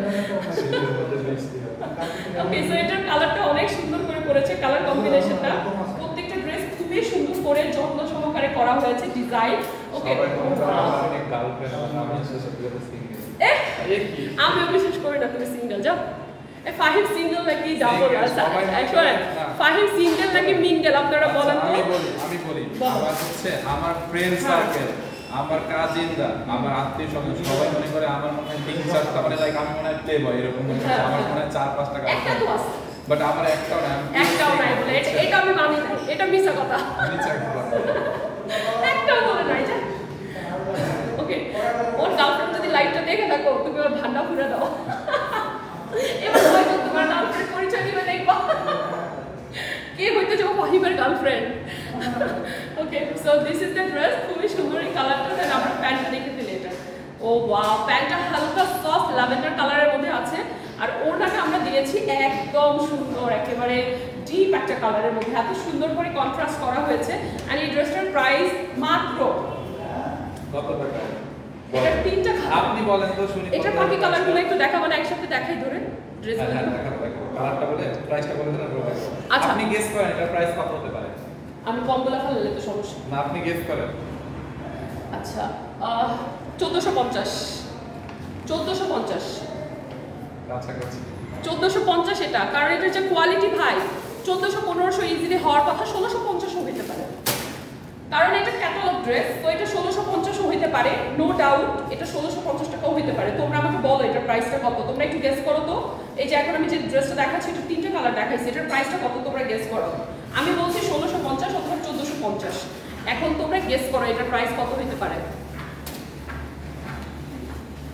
ওকে, সো এটার কালারটা অনেক সুন্দর করে করেছে, কালার কম্বিনেশনটা প্রত্যেকটা ড্রেস খুবই সুন্দর করে যত্ন সহকারে করা হয়েছে ডিজাইন। ওকে, আমি বিশেষ করি না, তুমি সিঙ্গেল যাও। ফাহিম সিঙ্গেল নাকি ডাবল? ফাহিম সিঙ্গেল নাকি মিঙ্গেল আপনারা বলেন তো? আমি বলি আমার হচ্ছে আমার ফ্রেন্ড সার্কেল, আমার কাজিনরা, আমার আত্মীয় স্বজন সবাই মনে করে আমার মনে হয় 3-4টা, মানে লাইক আমি মনে হয় প্লে বয় এরকম মনে হয়, আমার মনে হয় 4-5টা একটা তো আছে, বাট আমার একটাও নাই, একটাও নাই বলে এটা আমি মানি না, এটা মিছা কথা, একটাও বলে নাই। ওকে, ওর গার্লফ্রেন্ড যদি লাইভটা দেখে থাকো, তুমি ওর ভান্ডা পুরে দাও, এবার হয়তো তোমার গার্লফ্রেন্ড পরিচয় দিবে, দেখবা কে হইতে যাবো ফাহিমের girlfriend. Okay, so this is the dress, খুবই সুন্দর এই কালারটা। দেন আমরা প্যান্টটা দেখে ফেলি এটা। ও ওয়াও, প্যান্টটা হালকা সফট ল্যাভেন্ডার কালারের মধ্যে আছে, আর ওড়নাটা আমরা দিয়েছি একদম সুন্দর একেবারে ডিপ একটা কালারের মধ্যে, এত সুন্দর করে কন্ট্রাস্ট করা হয়েছে। আর এই ড্রেসটার প্রাইস মাত্র কত টাকা? এটা 3টা কালার। আপনি বলেন তো শুনি। এটা বাকি কালারগুলো একটু দেখাবো না, একসাথে দেখাই ধরে ড্রেসগুলো। কালারটা বলে প্রাইসটা বলে দেন। আচ্ছা, আপনি গেস করেন এটা প্রাইস কত হতে পারে? আমি কম বলে ফেললে তো সমস্যা না, আপনি গেস করেন। আচ্ছা, 1450। 1450 কাছাকাছি 1450 এটা, কারণ এটা যে কোয়ালিটি ভাই 1400-1500 ইজিলি হওয়ার কথা, 1650 হইতে পারে, কারণ এটা ক্যাটালগ ড্রেস, তো এটা 1650 হইতে পারে, নো ডাউট এটা 1650 টাকাও হইতে পারে। তোমরা আমাকে বলো এটার প্রাইসটা কত, তোমরা একটু গেস করো তো। এই যে এখন আমি যে ড্রেসটা দেখাচ্ছি, এটা 3টা কালার দেখাইছি, এটার প্রাইসটা কত তোমরা গেস করো। আমি বলছি 1650 অথবা 1450, এখন তোমরা গেস করো এটার প্রাইস কত হইতে পারে।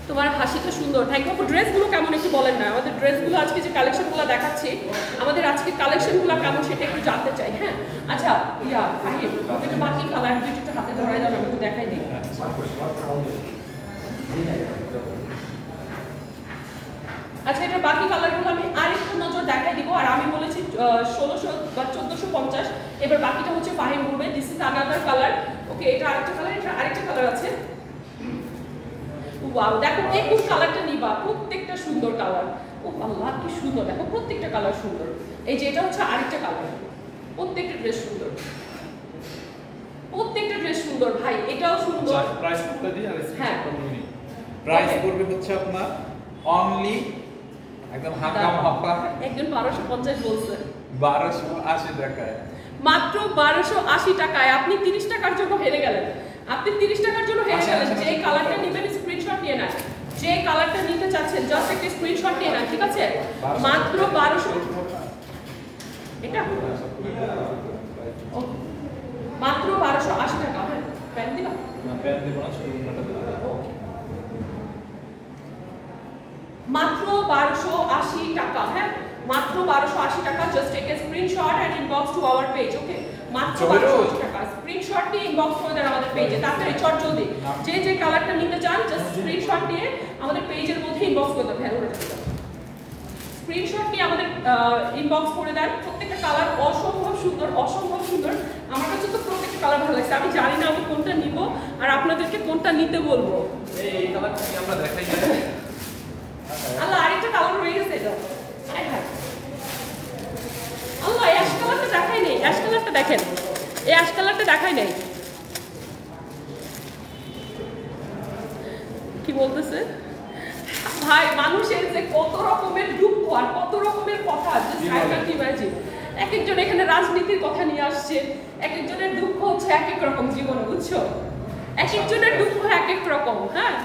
তোমার হাসিটা সুন্দর, থ্যাংক ইউ। ড্রেসগুলো কেমন একটু বলেন না, আমাদের ড্রেসগুলো আজকে যে কালেকশনগুলো দেখাচ্ছি, আমাদের আজকে কালেকশনগুলো কেমন সেটা একটু জানতে চাই। হ্যাঁ, আচ্ছা ইয়া ফাহিম, একটু বাকি কালার দুটো একটু হাতে ধরাই দাও, আমি একটু দেখাই দিই। আচ্ছা, এটা বাকি কালারগুলো আমি আরেকটু নজর দেখাই দিব। আর আমি বলেছি 1600 বা 1450, এবার বাকিটা হচ্ছে ফাহিম বলবে। This is another colour. Okay, এটা আরেকটা কালার, এটা আরেকটা কালার আছে। ওয়াও, দেখো এই কোন কালারটা নিবা, প্রত্যেকটা সুন্দর কালার। ও আল্লাহ কি সুন্দর, দেখো প্রত্যেকটা কালার সুন্দর। এই যে এটা হচ্ছে আরেকটা কালার, প্রত্যেকটা ড্রেস সুন্দর, প্রত্যেকটা ড্রেস সুন্দর ভাই, এটাও সুন্দর। প্রাইস কত দিই? আর হ্যাঁ, প্রাইস পড়বে হচ্ছে আপনার অনলি একদম হাকাম হাফা, একজন 1250 বলছে, 1280 টাকায়, মাত্র 1280 টাকায়। আপনি 30 টাকার জন্য হেরে গেলেন, আপনি 30 টাকার জন্য হেরে গেলেন। যে কালারটা নেবেন স্ক্রিনশট নিয়ে নেন, যে কালারটা নিতে চাচ্ছেন জাস্ট একটা স্ক্রিনশট নিয়ে নেন, ঠিক আছে? মাত্র 1200। এটা মাত্র 1280 টাকা। হ্যাঁ প্যান্ট দিবা না প্যান্ট দেব না, শুধু উন্নটা দেব। মাত্র 1280 টাকা। হ্যাঁ মাত্র 1280 টাকা। Just take a screenshot and inbox to our page. Okay মাত্র 1280 টাকা। স্ক্রিনশট দিয়ে ইনবক্স করে দেন আমাদের পেজে। তাড়াতাড়ি চট জলদি যে যে কালারটা নিতে চান জাস্ট স্ক্রিনশট দিয়ে আমাদের পেজের মধ্যে ইনবক্স করে দেন। স্ক্রিনশট নিয়ে আমাদের ইনবক্স করে দেন। প্রত্যেকটা কালার অসম্ভব সুন্দর, অসম্ভব সুন্দর। আমার কাছে তো প্রত্যেকটা কালার ভালো লাগছে। আমি জানি না আমি কোনটা নিব আর আপনাদেরকে কোনটা নিতে বলবো। এই কালারটা কি আমরা দেখাই না? আল্লাহ আরেকটা কালার রয়ে গেছে এটা। হাই হাই আল্লাহ অ্যাশ কালারটা দেখাই নেই। অ্যাশ কালারটা দেখেন, এই অ্যাশ কালারটা দেখাই নেই। কি বলতেছে ভাই? মানুষের যে কত রকমের দুঃখ আর কত রকমের কথা, এক একজন এখানে রাজনীতির কথা নিয়ে আসছে, এক একজনের দুঃখ হচ্ছে এক এক রকম জীবনে, বুঝছো? এক একজনের দুঃখ এক এক রকম। হ্যাঁ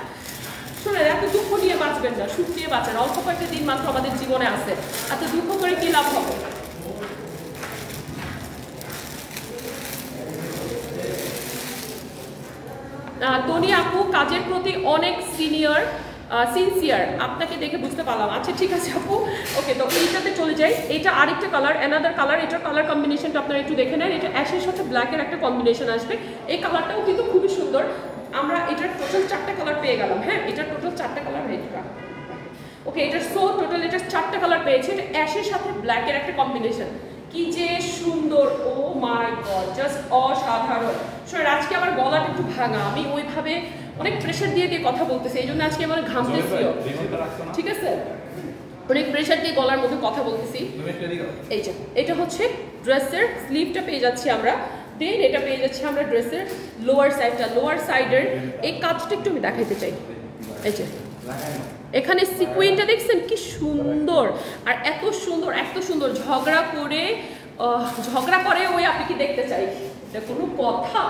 শুনেন, এত দুঃখ নিয়ে বাঁচবেন না, সুখ নিয়ে বাঁচেন। অল্প কয়েকটা দিন মাত্র আমাদের জীবনে আছে, এত দুঃখ করে কি লাভ হবে? তনি আপু কাজের প্রতি অনেক সিনসিয়ার, আপনাকে দেখে বুঝতে পারলাম। আচ্ছা ঠিক আছে আপু, ওকে। তো এইটাতে চলে যাই। এটা আরেকটা কালার, অ্যানাদার কালার। এটার কালার কম্বিনেশনটা আপনারা একটু দেখে নেন। এটা অ্যাশের সাথে ব্ল্যাকের একটা কম্বিনেশন আসবে। এই কালারটাও কিন্তু খুবই সুন্দর। আমরা এটার টোটাল 4টা কালার পেয়ে গেলাম। হ্যাঁ এটার টোটাল 4টা কালার এটা। ওকে এটার টোটাল এটা 4টা কালার পেয়েছে। এটা অ্যাশের সাথে ব্ল্যাকের একটা কম্বিনেশন, কি যে সুন্দর। ও মাই গড, জাস্ট অসাধারণ। শোনেন আজকে আমার গলাটা একটু ভাঙা, আমি ওইভাবে অনেক প্রেশার দিয়ে দিয়ে কথা বলতেছি, এই জন্য আজকে আমার ঘামতেছিও। ঠিক আছে, অনেক প্রেশার দিয়ে গলার মধ্যে কথা বলতেছি। এই যে এটা হচ্ছে ড্রেসের স্লিভটা পেয়ে যাচ্ছি আমরা। দেন এটা পেয়ে যাচ্ছি আমরা ড্রেসের লোয়ার সাইডটা। লোয়ার সাইডের এই কাজটা একটু আমি দেখাইতে চাই। এই যে এখানে সিকুয়েন্টটা দেখছেন কি সুন্দর, আর এত সুন্দর এত সুন্দর। ঝগড়া করে ওই আপনি কি দেখতে চাই? এটা কোনো কথা?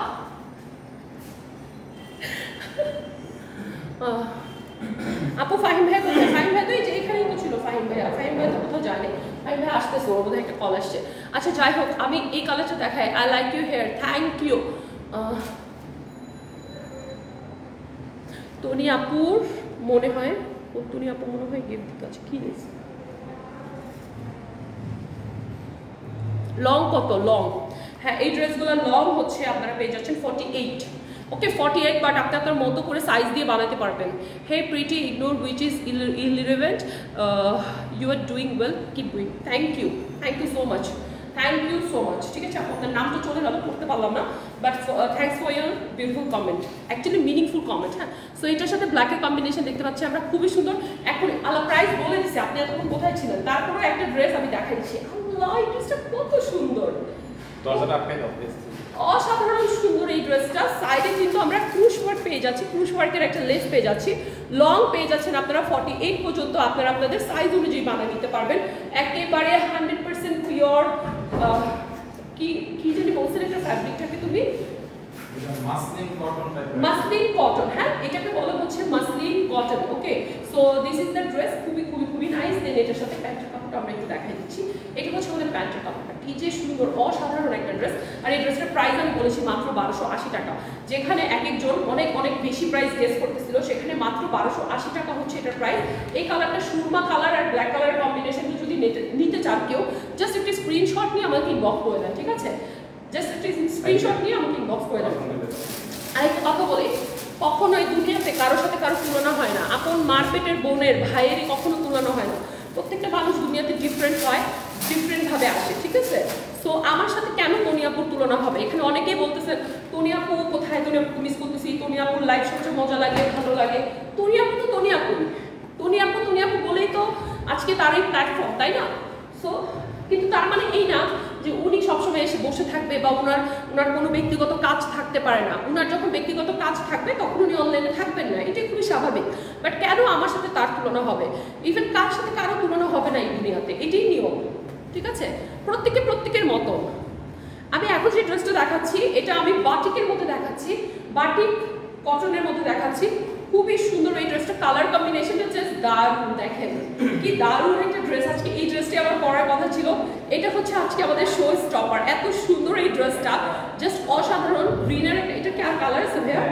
আপু ফাহিম ভাই কোথায়? ফাহিম ভাই তো এই যে এখানেই তো ছিল। ফাহিম ভাই তো কোথাও যায়নি। ফাহিম ভাই আসতেছে, ওর বোধহয় একটা কল আসছে। আচ্ছা যাই হোক, আমি এই কালারটা দেখাই। I like you hair, thank you. Toni আপুর মনে হয় গিফট দিতে আছে। কি লং কত? লং, হ্যাঁ এই ড্রেসগুলো লং হচ্ছে আপনারা পেয়ে যাচ্ছেন 48। ওকে 48, বাট আপনি আপনার মতো করে সাইজ দিয়ে বানাতে পারবেন। Hey pretty, ignore which is irrelevant, you are doing well, keep doing. Thank you so much, thank you so much. ঠিক আছে, আপনার নামটা চলে গেল, পড়তে পারলাম না, but thanks for your beautiful comment, actually meaningful comment. হ্যাঁ সো এটার সাথে ব্ল্যাকের কম্বিনেশন দেখতে পাচ্ছি আমরা, খুবই সুন্দর। এখন আল্লাহ প্রাইস বলে দিচ্ছে, আপনি এতক্ষণ কোথায় ছিলেন? তারপরে একটা ড্রেস আমি দেখাচ্ছি। আল্লাহ এই ড্রেসটা কত সুন্দর, অসাধারণ সুন্দর এই ড্রেসটা। সাইডে কিন্তু আমরা ক্রুশ ওয়ার্ক পেয়ে যাচ্ছি, ক্রুশ ওয়ার্কের একটা লেস পেয়ে যাচ্ছি। লং পেয়ে যাচ্ছেন আপনারা 48 পর্যন্ত। আপনারা আপনাদের সাইজ অনুযায়ী বানিয়ে নিতে পারবেন। একেবারে 100% পিওর। কি জানি বলছেন একটা ফ্যাব্রিকটাকে তুমি? Muslin cotton. হ্যাঁ এটাকে বলা হচ্ছে muslin cotton. Okay so this is the dress, খুবই নাইস। দেন এটার সাথে প্যান্টের কাপড়টা আমরা একটু দেখাই দিচ্ছি। এটা হচ্ছে আমাদের প্যান্টের কাপড়টা, কি যে সুন্দর, অসাধারণ একটা ড্রেস। আর এই ড্রেসটার প্রাইস আমি বলেছি মাত্র 1280 টাকা। যেখানে এক একজন অনেক বেশি প্রাইস গেস করতেছিল, সেখানে মাত্র 1280 টাকা হচ্ছে এটার প্রাইস। এই কালারটা সুরমা কালার আর ব্ল্যাক কালারের কম্বিনেশনটা যদি নিতে চান কেউ, জাস্ট একটা স্ক্রিনশট নিয়ে আমাকে ইনবক্স করে দেন। ঠিক আছে, জাস্ট একটা স্ক্রিনশট নিয়ে আমাকে ইনবক্স করে দেন। আরেকটা কথা বলি, কখনোই দুনিয়াতে কারোর সাথে কারো তুলনা হয় না। আপন মার পেটের বোনের ভাইয়েরই কখনো তুলনা হয় না। প্রত্যেকটা মানুষ দুনিয়াতে ডিফারেন্ট হয়, ডিফারেন্টভাবে আসে। ঠিক আছে, সো আমার সাথে কেন তনি আপুর তুলনা হবে? এখানে অনেকেই বলতেছেন তনি আপু কোথায়, তনি আপু মিস করতেছি, তনি আপুর লাইফ সবচেয়ে মজা লাগে, ভালো লাগে। তনি আপু তো তনি আপু বলেই তো আজকে তার এই প্ল্যাটফর্ম, তাই না? সো কিন্তু তার মানে এই না যে উনি সবসময় এসে বসে থাকবে বা ওনার কোনো ব্যক্তিগত কাজ থাকতে পারে না। ওনার যখন ব্যক্তিগত কাজ থাকবে তখন উনি অনলাইনে থাকবেন না, এটাই খুবই স্বাভাবিক। বাট কেন আমার সাথে তার তুলনা হবে? ইভেন কার সাথে কারো তুলনা হবে না এই দুনিয়াতে, এটাই নিয়ম। ঠিক আছে, প্রত্যেকের মতো। আমি এখন যে ড্রেসটা দেখাচ্ছি, এটা আমি বাটিকের মধ্যে দেখাচ্ছি, বাটিক কটনের মধ্যে দেখাচ্ছি। খুবই সুন্দর এই ড্রেসটা, কালার কম্বিনেশনটা জাস্ট দারুণ। দেখেন কি দারুণ একটা ড্রেস। আজকে এই ড্রেসটি আমার পরার কথা ছিল, এটা হচ্ছে আজকে আমাদের শো স্টপার। এত সুন্দর এই ড্রেসটা, জাস্ট অসাধারণ। গ্রিনের এটা কি আর কালার আছে ভাইয়া?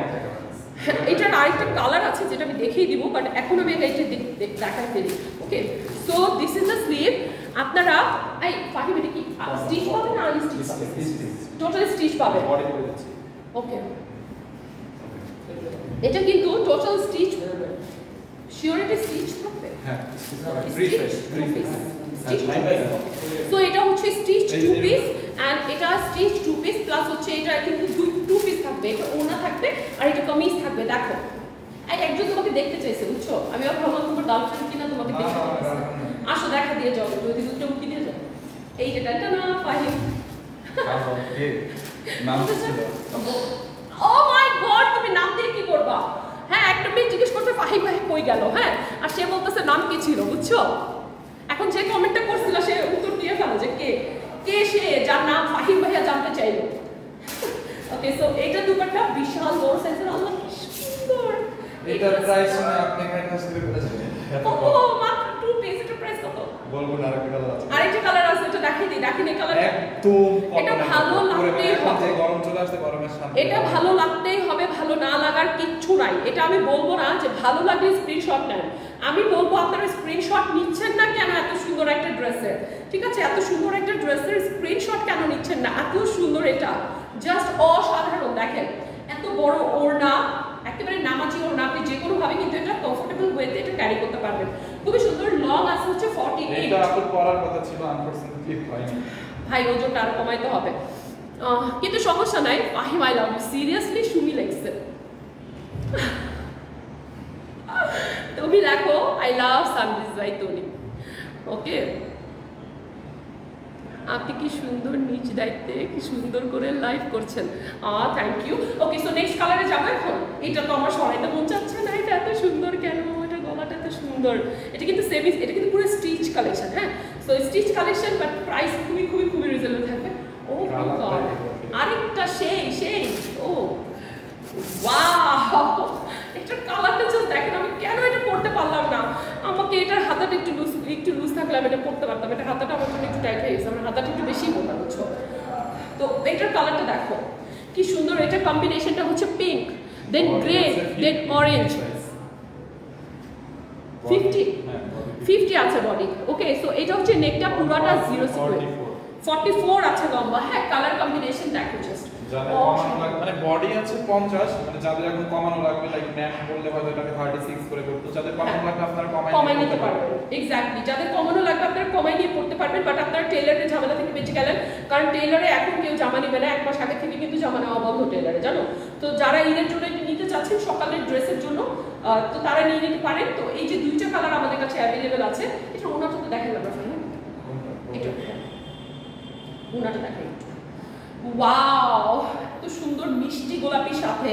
এটার আরেকটা কালার আছে যেটা আমি দেখিয়ে দিব, বাট এখন আমি এটা দেখাই ফেলি। Okay, so this is the sleeve. আপনারা এই ফাহিম এটা কি স্টিচ পাবেন না আনস্টিচ পাবেন? টোটাল স্টিচ পাবেন। ওকে, এটা কিন্তু টোটাল স্টিচ। শিওর এটা স্টিচ থাকবে? হ্যাঁ, সো এটা হচ্ছে স্টিচ 2 পিস এন্ড এটা স্টিচ 2 পিস প্লাস হচ্ছে এটা কিন্তু 2 পিস থাকবে। এটা ওনা থাকবে আর এটা কামিজ থাকবে। দেখো এই একজন তোমাকে দেখতে চাইছে, বুঝছো? আমি ভাবলাম তোমার গার্লফ্রেন্ড কিনা তোমাকে দেখতে চাইছে। আসো দেখা দিয়ে যাও, যদি দুটো উঠে দিয়ে যাও। এই যে এটা না ফাহিম, নাম ছিল। ও মাই গড, তুমি নাম দিয়ে কি করবা? হ্যাঁ, একটা মেয়ে জিজ্ঞেস করছে ফাহিম ভাই কই গেল, হ্যাঁ, আর সে বলতেছে নাম কি ছিল, বুঝছো? এখন যে কমেন্টটা করছিল সে উত্তর দিয়ে ফেলো যে কে সে যার নাম ফাহিম ভাইয়া জানতে চাইলো। ওকে, সো এটা দুপাট্টা বিশাল বড় সাইজের। আল্লাহ কি সুন্দর। এটার প্রাইস শুনে আপনি এখানে কাজ করে বলেছেন ও মাত্র 2 পিস। এটা প্রাইস কত? বলবো না, আরেকটা কালার আছে। আরেকটা কালার আছে, এটা দেখিয়ে দিই। দেখেন এই কালার একদম এটা ভালো লাগতেই হবে। গরম চলে আসছে, গরমের সামনে এটা ভালো লাগতেই হবে, ভালো না লাগার কিচ্ছু নাই। এটা আমি বলবো না যে ভালো লাগলে স্ক্রিনশট নেন, আমি বলবো আপনারা স্ক্রিনশট নিচ্ছেন না কেন এত সুন্দর একটা ড্রেসের? ঠিক আছে, এত সুন্দর একটা ড্রেসের স্ক্রিনশট কেন নিচ্ছেন না? এত সুন্দর, এটা জাস্ট অসাধারণ। দেখেন এত বড় ওড়না, একেবারে নামাজি ওড়না, আপনি যে কোনো ভাবে কিন্তু এটা কমফোর্টেবল ওয়েতে এটা ক্যারি করতে পারবেন। খুবই সুন্দর। লং আছে হচ্ছে 48। এটা আপনার পরার কথা ছিল, আনফরচুনেটলি হয়নি। ভাই ওজনটা আরো কমাইতে হবে, কিন্তু সমস্যা নাই। Fahim I love you, seriously Sumi লাগছে। তুমি দেখো আই লাভ সানবিজ বাই তনি। ওকে, আপনি কি সুন্দর নিজ দায়িত্বে কি সুন্দর করে লাইভ করছেন, thank you. Okay, so next কালারে যাবো এখন। এটা তো আমার সরাইতে মন চাচ্ছে না, এটা এত সুন্দর কেন? এটা গলাটা এত সুন্দর। এটা কিন্তু সেমি, এটা কিন্তু পুরো স্টিচ কালেকশন। হ্যাঁ, so stitch collection, but price খুবই খুবই খুবই রিজনেবল থাকবে। ও গড, আরেকটা সেই ও ওয়াও, এটার কালারটা জাস্ট দেখেন। আমি কেন এটা পড়তে পারলাম না? আমাকে এটার হাতাটা একটু লুজ থাকলে আমি এটা পড়তে পারতাম। এটা হাতাটা আমার জন্য একটু টাইট হয়ে গেছে, আমার হাতাটা একটু বেশি মোটা, বুঝছো? তো এটার কালারটা দেখো কি সুন্দর। এটার কম্বিনেশনটা হচ্ছে পিঙ্ক, দেন গ্রে, দেন অরেঞ্জ। 50 আছে বডি। ওকে, সো এটা হচ্ছে নেকটা পুরোটা 0 সিকোয়েন্স, 44 আছে লম্বা। হ্যাঁ, কালার কম্বিনেশন দেখো জাস্ট। যাদের কমানো লাগবে মানে বডি আছে 50, মানে যাদের এখন কমানো লাগবে লাইক ম্যাম বললে হয়তো এটাকে 36 করে করতে, যাদের কমানো লাগবে আপনারা কমাই নিতে পারবেন। এক্স্যাক্টলি, যাদের কমানো লাগবে আপনারা কমাই নিয়ে পড়তে পারবেন। বাট আপনারা টেইলারের ঝামেলা থেকে বেঁচে গেলেন, কারণ টেইলারে এখন কেউ জামা নেবে না। 1 মাস আগে থেকে কিন্তু জামা নেওয়া বন্ধ টেইলারে, জানো তো? যারা ঈদের জন্য নিতে চাচ্ছেন সকালের ড্রেসের জন্য, তো তারা নিয়ে নিতে পারেন। তো এই যে 2টা কালার আমাদের কাছে অ্যাভেলেবেল আছে। এটা ওনাটা তো দেখেন আমরা ফ্রেন্ড, এটা ওনাটা দেখেন। ওয়াও, এত সুন্দর মিষ্টি গোলাপির সাথে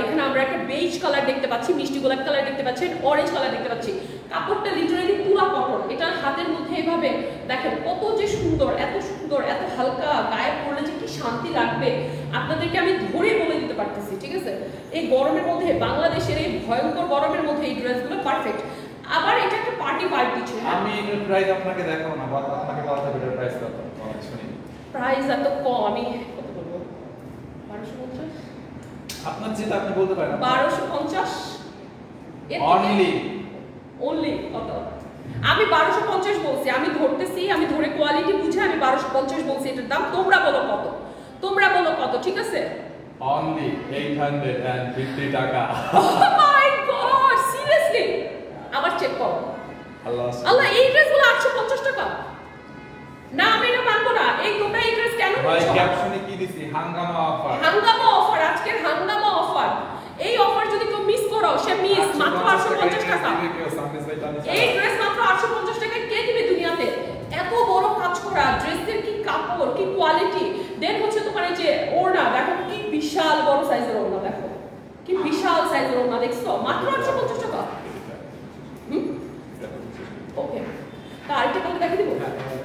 এখানে আমরা একটা বেজ কালার দেখতে পাচ্ছি, মিষ্টি গোলাপি কালার দেখতে পাচ্ছি, অরেঞ্জ কালার দেখতে পাচ্ছি। কাপড়টা লিটারালি পুরা কটন। এটা হাতের মধ্যে এভাবে দেখেন কত যে সুন্দর, এত সুন্দর, এত হালকা, গায়ে পরলে যে কি শান্তি লাগবে আপনাদেরকে আমি ধরে বলে দিতে পারতেছি। ঠিক আছে, এই গরমের মধ্যে, বাংলাদেশের এই ভয়ঙ্কর গরমের মধ্যে এই ড্রেসগুলো পারফেক্ট। আবার এটা একটা পার্টি ভাইব দিচ্ছে। আমি এর প্রাইস আপনাকে দেখাবো না, বাট আপনাকে বলতে হবে এর প্রাইস কত। শুনি প্রাইস এত কম, আমি কত বলবো? 1250। আপনার যেটা আপনি বলতে পারেন 1250 অনলি কত? আমি 1250 বলছি, আমি ধরতেছি, আমি ধরে কোয়ালিটি বুঝে আমি 1250 বলছি এটার দাম। তোমরা বলো কত, তোমরা বলো কত? ঠিক আছে, অনলি 850 টাকা। ও মাই গড, সিরিয়াসলি? আবার চেক করো। আল্লাহ, এই ড্রেসগুলো 850 টাকা? না, আমি এটা মানবো না। এই তোমরা এই ড্রেস কেন ভাই নিচ্ছ? ক্যাপশনে কি দিছি? হাঙ্গামা অফার। হাঙ্গামা অফার, আজকের হাঙ্গামা অফার। এই অফার যদি কেউ মিস করো, সে মিস। মাত্র 850 টাকা। এই ড্রেস মাত্র 850 টাকা কে দিবে দুনিয়াতে? এত বড় কাজ করা ড্রেসের কি কাপড়, কি কোয়ালিটি। দেন হচ্ছে তোমার এই যে ওড়না, দেখো কি বিশাল বড় সাইজের ওড়না, দেখো কি বিশাল সাইজের ওড়না, দেখছো? মাত্র 850 টাকা। ওকে, আরেকটা কালার দেখে দিব।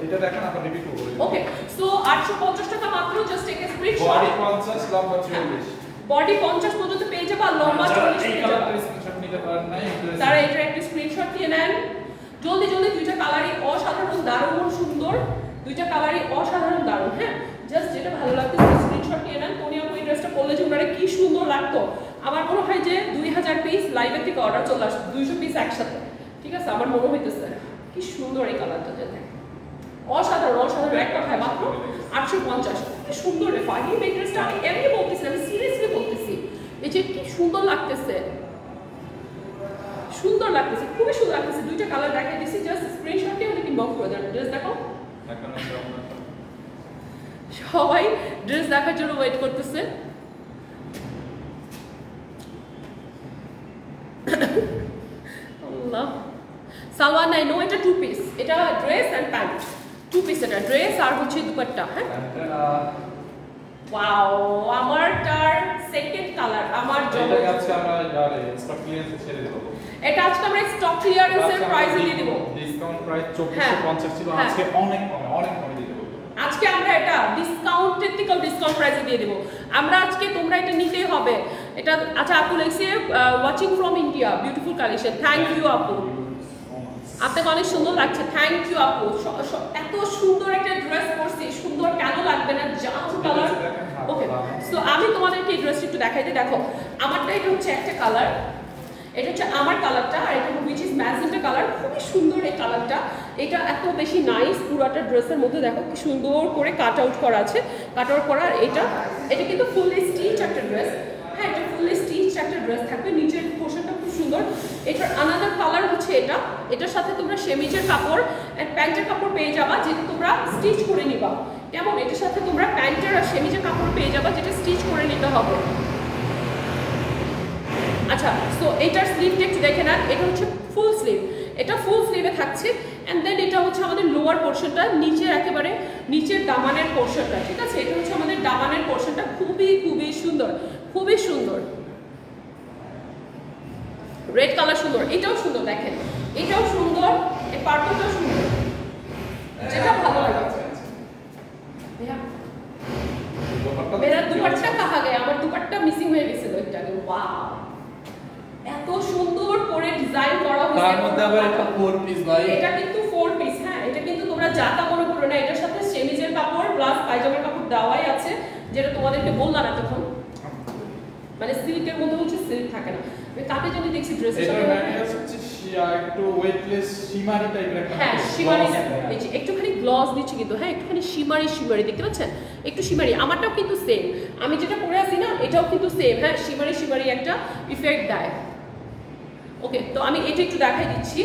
এটা দেখেন, আপনি রিপিট করুন। ওকে, সো 850 টাকা মাত্র। Just take a screenshot. Body 50, লম্বা 40। বডি 50 পর্যন্ত পেয়ে পেয়ে যাবা, লম্বা 40 এই পেয়ে যাবা। কালারটা স্ক্রিনশট নিতে পারেন না তারা এটা একটা স্ক্রিনশট নিয়ে নেন জলদি জলদি। দুইটা কালারই অসাধারণ দারুণ সুন্দর, দুইটা কালারই অসাধারণ দারুণ। হ্যাঁ, জাস্ট যেটা ভালো লাগতেছে স্ক্রিনশট নিয়ে নেন। কোনি আপু এই ড্রেসটা পরলে যে ওনারে কি সুন্দর লাগতো। আমার মনে হয় যে 2000 পিস লাইভের থেকে অর্ডার চলে আসতো, 200 পিস একসাথে। ঠিক আছে, আমার মনে হইতেছে কি সুন্দর এই কালারটা, দেখেন অসাধারণ অসাধারণ। এক কথায় মাত্র 850। কি সুন্দর রে ফাহিম, এই ড্রেসটা আমি এমনি বলতেছি, আমি সিরিয়াসলি বলতেছি। এই যে কি সুন্দর লাগতেছে, সুন্দর লাগতেছে, খুবই সুন্দর লাগতেছে। দুইটা কালার দেখাই দিছি, জাস্ট স্ক্রিনশট নিয়ে আমাকে ইনবক্স করে দেন। ড্রেস দেখো, সবাই ড্রেস দেখার জন্য ওয়েট করতেছে। আল্লাহ, সালোয়ার নাই, নো, এটা 2 পিস, এটা ড্রেস এন্ড প্যান্ট 2 পিস, এটা ড্রেস আর হচ্ছে দুপাট্টা। হ্যাঁ, ওয়াও, আমারটার সেকেন্ড কালার, আমার জন্য এটা আছে আমরা স্টক ক্লিয়ারেন্সে ছেড়ে দেব। এটা আজকে আমরা স্টক ক্লিয়ারেন্সের প্রাইসে দিয়ে দেব। ডিসকাউন্ট প্রাইস 2450 ছিল, আজকে অনেক কমে অনেক কমে দিয়ে দেব। আজকে আমরা এটা ডিসকাউন্ট, টেকনিক্যাল ডিসকাউন্ট প্রাইসে দিয়ে দেব আমরা আজকে। তোমরা এটা নিতেই হবে এটা। আচ্ছা, আপু লিখছে watching from India, beautiful collection. Thank you আপু, আপনাকে অনেক সুন্দর লাগছে। থ্যাংক ইউ আপু, এত সুন্দর একটা ড্রেস পরছি, সুন্দর কেন লাগবে না? জাম কালার। ওকে, সো আমি তোমাদেরকে এই ড্রেসটা একটু দেখাই দিই। দেখো, আমারটা এটা হচ্ছে একটা কালার, এটা হচ্ছে আমার কালারটা, আর এটা হুইচ ইজ ম্যাজেন্টা কালার। খুবই সুন্দর এই কালারটা, এটা এত বেশি নাইস। পুরোটা ড্রেসের মধ্যে দেখো কি সুন্দর করে কাট আউট করা আছে, কাট আউট করা। এটা কিন্তু ফুললি স্টিচ একটা ড্রেস। হ্যাঁ, এটা ফুললি স্টিচ একটা ড্রেস থাকবে, নিচের পোর্শনটা খুব সুন্দর। এটার আনাদার কালার হচ্ছে এটা। এটার সাথে তোমরা সেমিজের কাপড় আর প্যান্টের কাপড় পেয়ে যাবা, যেটা তোমরা স্টিচ করে নিবা। কেমন? এটার সাথে তোমরা প্যান্টের আর সেমিজের কাপড় পেয়ে যাবা, যেটা স্টিচ করে নিতে হবে। আচ্ছা, সো এটার স্লিভটা একটু দেখে নেন। এটা হচ্ছে ফুল স্লিভ, এটা ফুল স্লিভে থাকছে। অ্যান্ড দেন এটা হচ্ছে আমাদের লোয়ার পোর্শনটা, নিচের একেবারে নিচের দামানের পোর্শনটা। ঠিক আছে, এটা হচ্ছে আমাদের দামানের পোর্শনটা। খুবই খুবই সুন্দর, খুবই সুন্দর। রেড কালার সুন্দর, এটাও সুন্দর, দেখেন এটাও সুন্দর, এই পার্পলটাও সুন্দর, যেটা ভালো লাগে। মেরা দুপাট্টা কাহা গয়া, আমার দুপাট্টা মিসিং হয়ে গেছিল একটা। ওয়াও, এত সুন্দর করে ডিজাইন করা হয়েছে। তার মধ্যে আবার একটা 4 পিস ভাই, এটা কিন্তু 4 পিস। হ্যাঁ, এটা কিন্তু তোমরা যাতা মনে করো না, এটার সাথে সেমিজের কাপড় প্লাস পায়জামার কাপড় দেওয়াই আছে, যেটা তোমাদেরকে বললাম না তখন। মানে সিল্কের মধ্যে হচ্ছে সিল্ক থাকে না। আমি কাকে যদি দেখছি ড্রেসের সাথে, এটা ম্যাটেরিয়ালস হচ্ছে একটু ওয়েটলেস শিমারি টাইপের একটা। হ্যাঁ, শিমারি, এই যে একটুখানি গ্লস দিচ্ছে কিন্তু। হ্যাঁ, একটুখানি শিমারি শিমারি দেখতে পাচ্ছেন, একটু শিমারি। আমারটাও কিন্তু সেম, আমি যেটা পরে আছি না এটাও কিন্তু সেম। হ্যাঁ, শিমারি শিমারি একটা ইফেক্ট দেয়। ওকে, তো আমি এটা একটু দেখাই দিচ্ছি।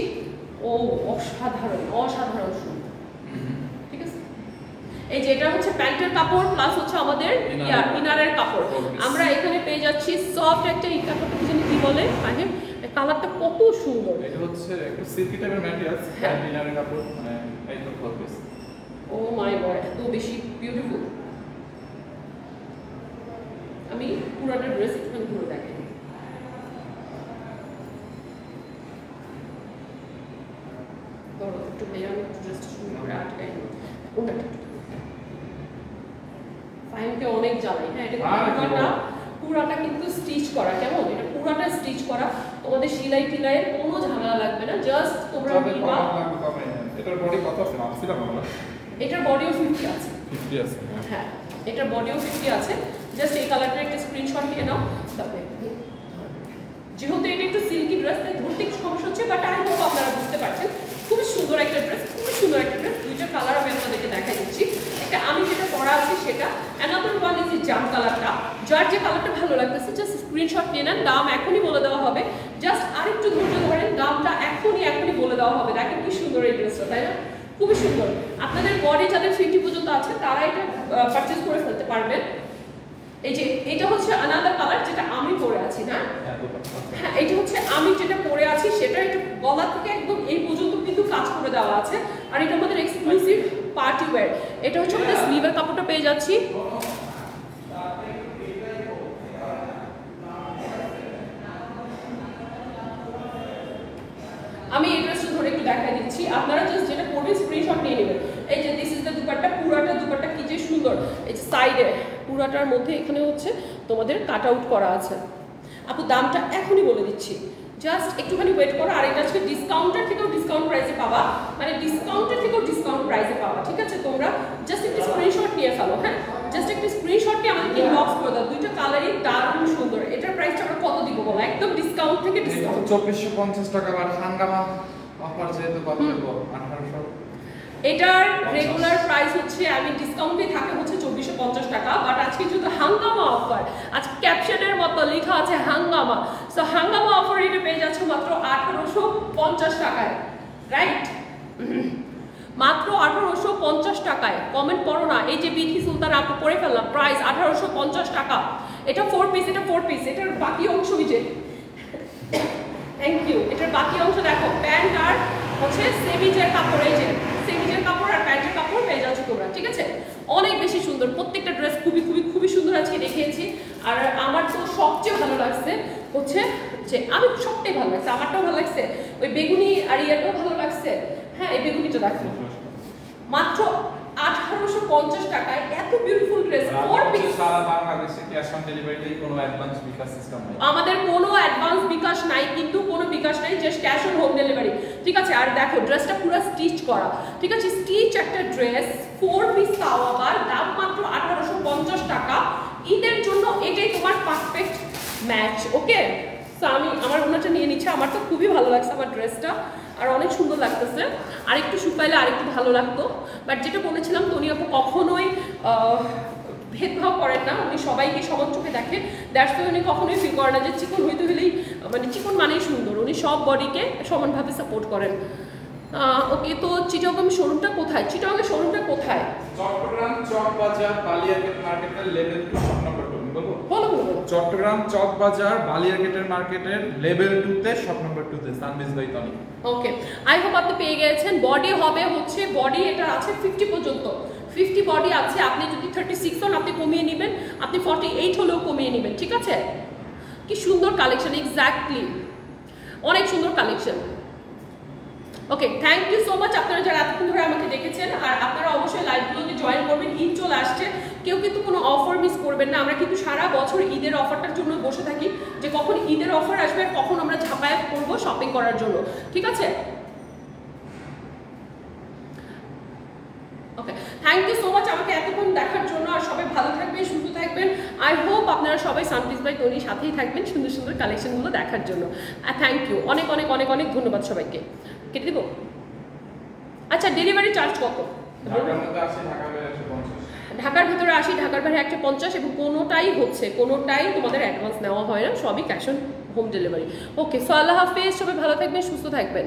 ও অসাধারণ, অসাধারণ সুন্দর। ঠিক আছে, এই যে এটা হচ্ছে প্যান্টের কাপড় প্লাস হচ্ছে আমাদের ইনারের কাপড়। আমরা এখানে পেয়ে যাচ্ছি সফট একটা এই কাপড়টা কি বলে, আগে কালারটা কত সুন্দর। এটা হচ্ছে একটু সিল্কি টাইপের ম্যাটেরিয়ালস, ইনারের কাপড়, মানে এই তো 4 পিস। ও মাই গড, এত বেশি বিউটিফুল। আমি পুরোটা ড্রেস একটু ঘুরে দেখাই। একটু ভাইয়া আমি ড্রেসটা সুন্দর করে আটকাই ওনাটা ফাইনকে অনেক জ্বালাই। হ্যাঁ, এটা পুরাটা কিন্তু স্টিচ করা। কেমন? এটা পুরাটা স্টিচ করা, তোমাদের সেলাই টিলাইয়ের কোনো ঝামেলা লাগবে না। জাস্ট তোমরা নিবা। এটার বডি কত আছে? মাপছিলাম আমরা, এটার বডিও 50 আছে। 50 আছে। হ্যাঁ, এটার বডিও 50 আছে। জাস্ট এই কালারটার একটা স্ক্রিনশট নিয়ে নাও। তবে যেহেতু এটা একটু সিল্কি ড্রেস, তাই ধরতে একটু সমস্যা হচ্ছে, বাট আই হোপ আপনারা বুঝতে পারছেন। খুবই সুন্দর একটা ড্রেস, খুবই সুন্দর একটা ড্রেস। দুইটা কালার আমি আপনাদেরকে দেখাই দিচ্ছি। একটা আমি যেটা পরা আছে সেটা, অ্যানাদার ওয়ান ইজ জাম কালারটা। যার যে কালারটা ভালো লাগতেছে জাস্ট স্ক্রিনশট নিয়ে নেন। দাম এখনই বলে দেওয়া হবে, জাস্ট আরেকটু ধৈর্য ধরেন, দামটা এখনই বলে দেওয়া হবে। দেখেন কি সুন্দর এই ড্রেসটা, তাই না? খুবই সুন্দর। আপনাদের বডি যাদের 50 পর্যন্ত আছে তারা এটা পারচেজ করে ফেলতে পারবেন। এই যে এটা হচ্ছে আনাদার কালার, যেটা আমি পরে আছি না। হ্যাঁ, এটা হচ্ছে আমি যেটা পরে আছি সেটা। এটা গলা থেকে একদম এই পর্যন্ত কিন্তু কাজ করে দেওয়া আছে। আর এটা আমাদের এক্সক্লুসিভ পার্টি ওয়্যার। এটা হচ্ছে আমাদের স্লিভের কাপড়টা পেয়ে যাচ্ছি। আমি এই ড্রেসটা ধরে একটু দেখাই দিচ্ছি, আপনারা জাস্ট যেটা পরবেন স্ক্রিনশট নিয়ে নেবেন। এই যে দিস ইজ দ্য দুপাট্টা, পুরাটা দুপাট্টা কি যে সুন্দর। এই যে সাইডে পুরাটার মধ্যে এখানে হচ্ছে তোমাদের কাট আউট করা আছে। আপু দামটা এখনই বলে দিচ্ছি, জাস্ট একটুখানি ওয়েট করো। আর এটা আজকে ডিসকাউন্টের থেকেও ডিসকাউন্ট প্রাইসে পাবা, মানে ডিসকাউন্টের থেকেও ডিসকাউন্ট প্রাইসে পাবা, ঠিক আছে? তোমরা জাস্ট একটা স্ক্রিনশট নিয়ে ফেলো, হ্যাঁ, জাস্ট একটা স্ক্রিনশট নিয়ে আমাদেরকে ইনবক্স করে দাও। দুইটা কালারই দারুণ সুন্দর। এটার প্রাইসটা আমরা কত দিব বলো? একদম ডিসকাউন্ট থেকে ডিসকাউন্ট 2450 টাকা, আর হাঙ্গামা অফার যেহেতু কত দেব 1800। এটার রেগুলার প্রাইস হচ্ছে, আমি ডিসকাউন্টে থাকে হচ্ছে 2450 টাকা, বাট আজকে যেহেতু হাঙ্গামা অফার, আজকে ক্যাপশনের মতো লেখা আছে হাঙ্গামা, সো হাঙ্গামা অফার এটা পেয়ে যাচ্ছ মাত্র 1850 টাকায়, রাইট? মাত্র 1850 টাকায়। কমেন্ট করো না, এই যে বিথি সুলতান আপু পরে ফেললাম, প্রাইস 1850 টাকা। এটা 4 পিস, এটা 4 পিস। এটার বাকি অংশ যে থ্যাংক ইউ, এটার বাকি অংশ দেখো, প্যান্ট আর হচ্ছে সেমিজের কাপড়, এই যে সেমিজের কাপড় আর প্যান্টের কাপড় পেয়ে যাচ্ছ তোমরা, ঠিক আছে? অনেক বেশি সুন্দর, প্রত্যেকটা ড্রেস খুবই খুবই খুবই সুন্দর আজকে দেখিয়েছি। আর আমার তো সবচেয়ে ভালো লাগছে হচ্ছে যে, আমি সবটাই ভালো লাগছে, আমারটাও ভালো লাগছে, ওই বেগুনি আর ইয়ারটাও ভালো লাগছে। হ্যাঁ, এই বেগুনিটা দেখো, মাত্র 1850 টাকায় এত বিউটিফুল ড্রেস, 4 পিস। সারা বাংলাদেশে ক্যাশ অন ডেলিভারিতেই কোনো অ্যাডভান্স বিকাশ সিস্টেম নাই, আমাদের কোনো অ্যাডভান্স বিকাশ নাই, কিন্তু কোনো বিকাশ নাই, just cash on home delivery, ঠিক আছে? আর দেখো ড্রেসটা পুরো স্টিচ করা, ঠিক আছে? স্টিচ একটা ড্রেস, 4 পিস, তাও আবার দাম মাত্র 1850 টাকা। ঈদের জন্য এটাই তোমার পারফেক্ট ম্যাচ, ওকে? সো আমি আমার ওনাটা নিয়ে নিচ্ছি, আমার তো খুবই ভালো লাগছে আমার ড্রেসটা, আর অনেক সুন্দর লাগতেছে। আর একটু শুকাইলে আর একটু ভালো লাগতো, বাট যেটা বলেছিলাম তনি আপু কখনোই ভেদভাব করেন না, উনি সবাইকে সমান চোখে দেখে, দ্যাটস ওয়াই উনি কখনোই ফিল করেন না যে চিকন হইতে হলেই, মানে চিকন মানেই সুন্দর, উনি সব বডিকে সমানভাবে সাপোর্ট করেন। ওকে, তো চিটাগং শোরুমটা কোথায়? চিটাগংয়ের শোরুমটা কোথায়? চট্টগ্রাম চকবাজার বালিয়ারগেট মার্কেটের লেভেল 2 শপ নাম্বার 2 বলবো? বলো বলো। চট্টগ্রাম চকবাজার বালিয়ারগেটের মার্কেটের লেভেল 2 তে শপ নাম্বার 2 তে সানবিজ by Toni. Okay, I hope আপনি পেয়ে গেছেন। বডি হবে হচ্ছে, বডি এটা আছে 50 পর্যন্ত, 50 বডি আছে। আপনি যদি 36 হন আপনি কমিয়ে নেবেন, আপনি 48 হলেও কমিয়ে নেবেন, ঠিক আছে? কি সুন্দর কালেকশন, এক্স্যাক্টলি অনেক সুন্দর collection. Okay, thank you so much আপনারা যারা এতক্ষণ ধরে আমাকে দেখেছেন। আর আপনারা অবশ্যই লাইভগুলোতে জয়েন করবেন, ঈদ চলে আসছে, কেউ কিন্তু কোনো অফার মিস করবেন না। আমরা কিন্তু সারা বছর ঈদের অফারটার জন্য বসে থাকি, যে কখন ঈদের অফার আসবে আর কখন আমরা ঝাঁপায় করবো শপিং করার জন্য, ঠিক আছে? Okay, thank you so much আমাকে এতক্ষণ দেখার জন্য। আর সবাই ভালো থাকবেন, সুস্থ থাকবেন। আই হোপ আপনারা সবাই সানপিস বাই তনির সাথেই থাকবেন সুন্দর সুন্দর কালেকশনগুলো দেখার জন্য। থ্যাংক ইউ, অনেক অনেক অনেক অনেক ধন্যবাদ সবাইকে। কেটে দেবো? আচ্ছা, ডেলিভারি চার্জ কত? ঢাকার ভিতরে 80, ঢাকার বাইরে 150, এবং কোনোটাই তোমাদের অ্যাডভান্স নেওয়া হয় না, সবই cash on home delivery. Okay, so আল্লাহ হাফেজ, সবাই ভালো থাকবেন, সুস্থ থাকবেন।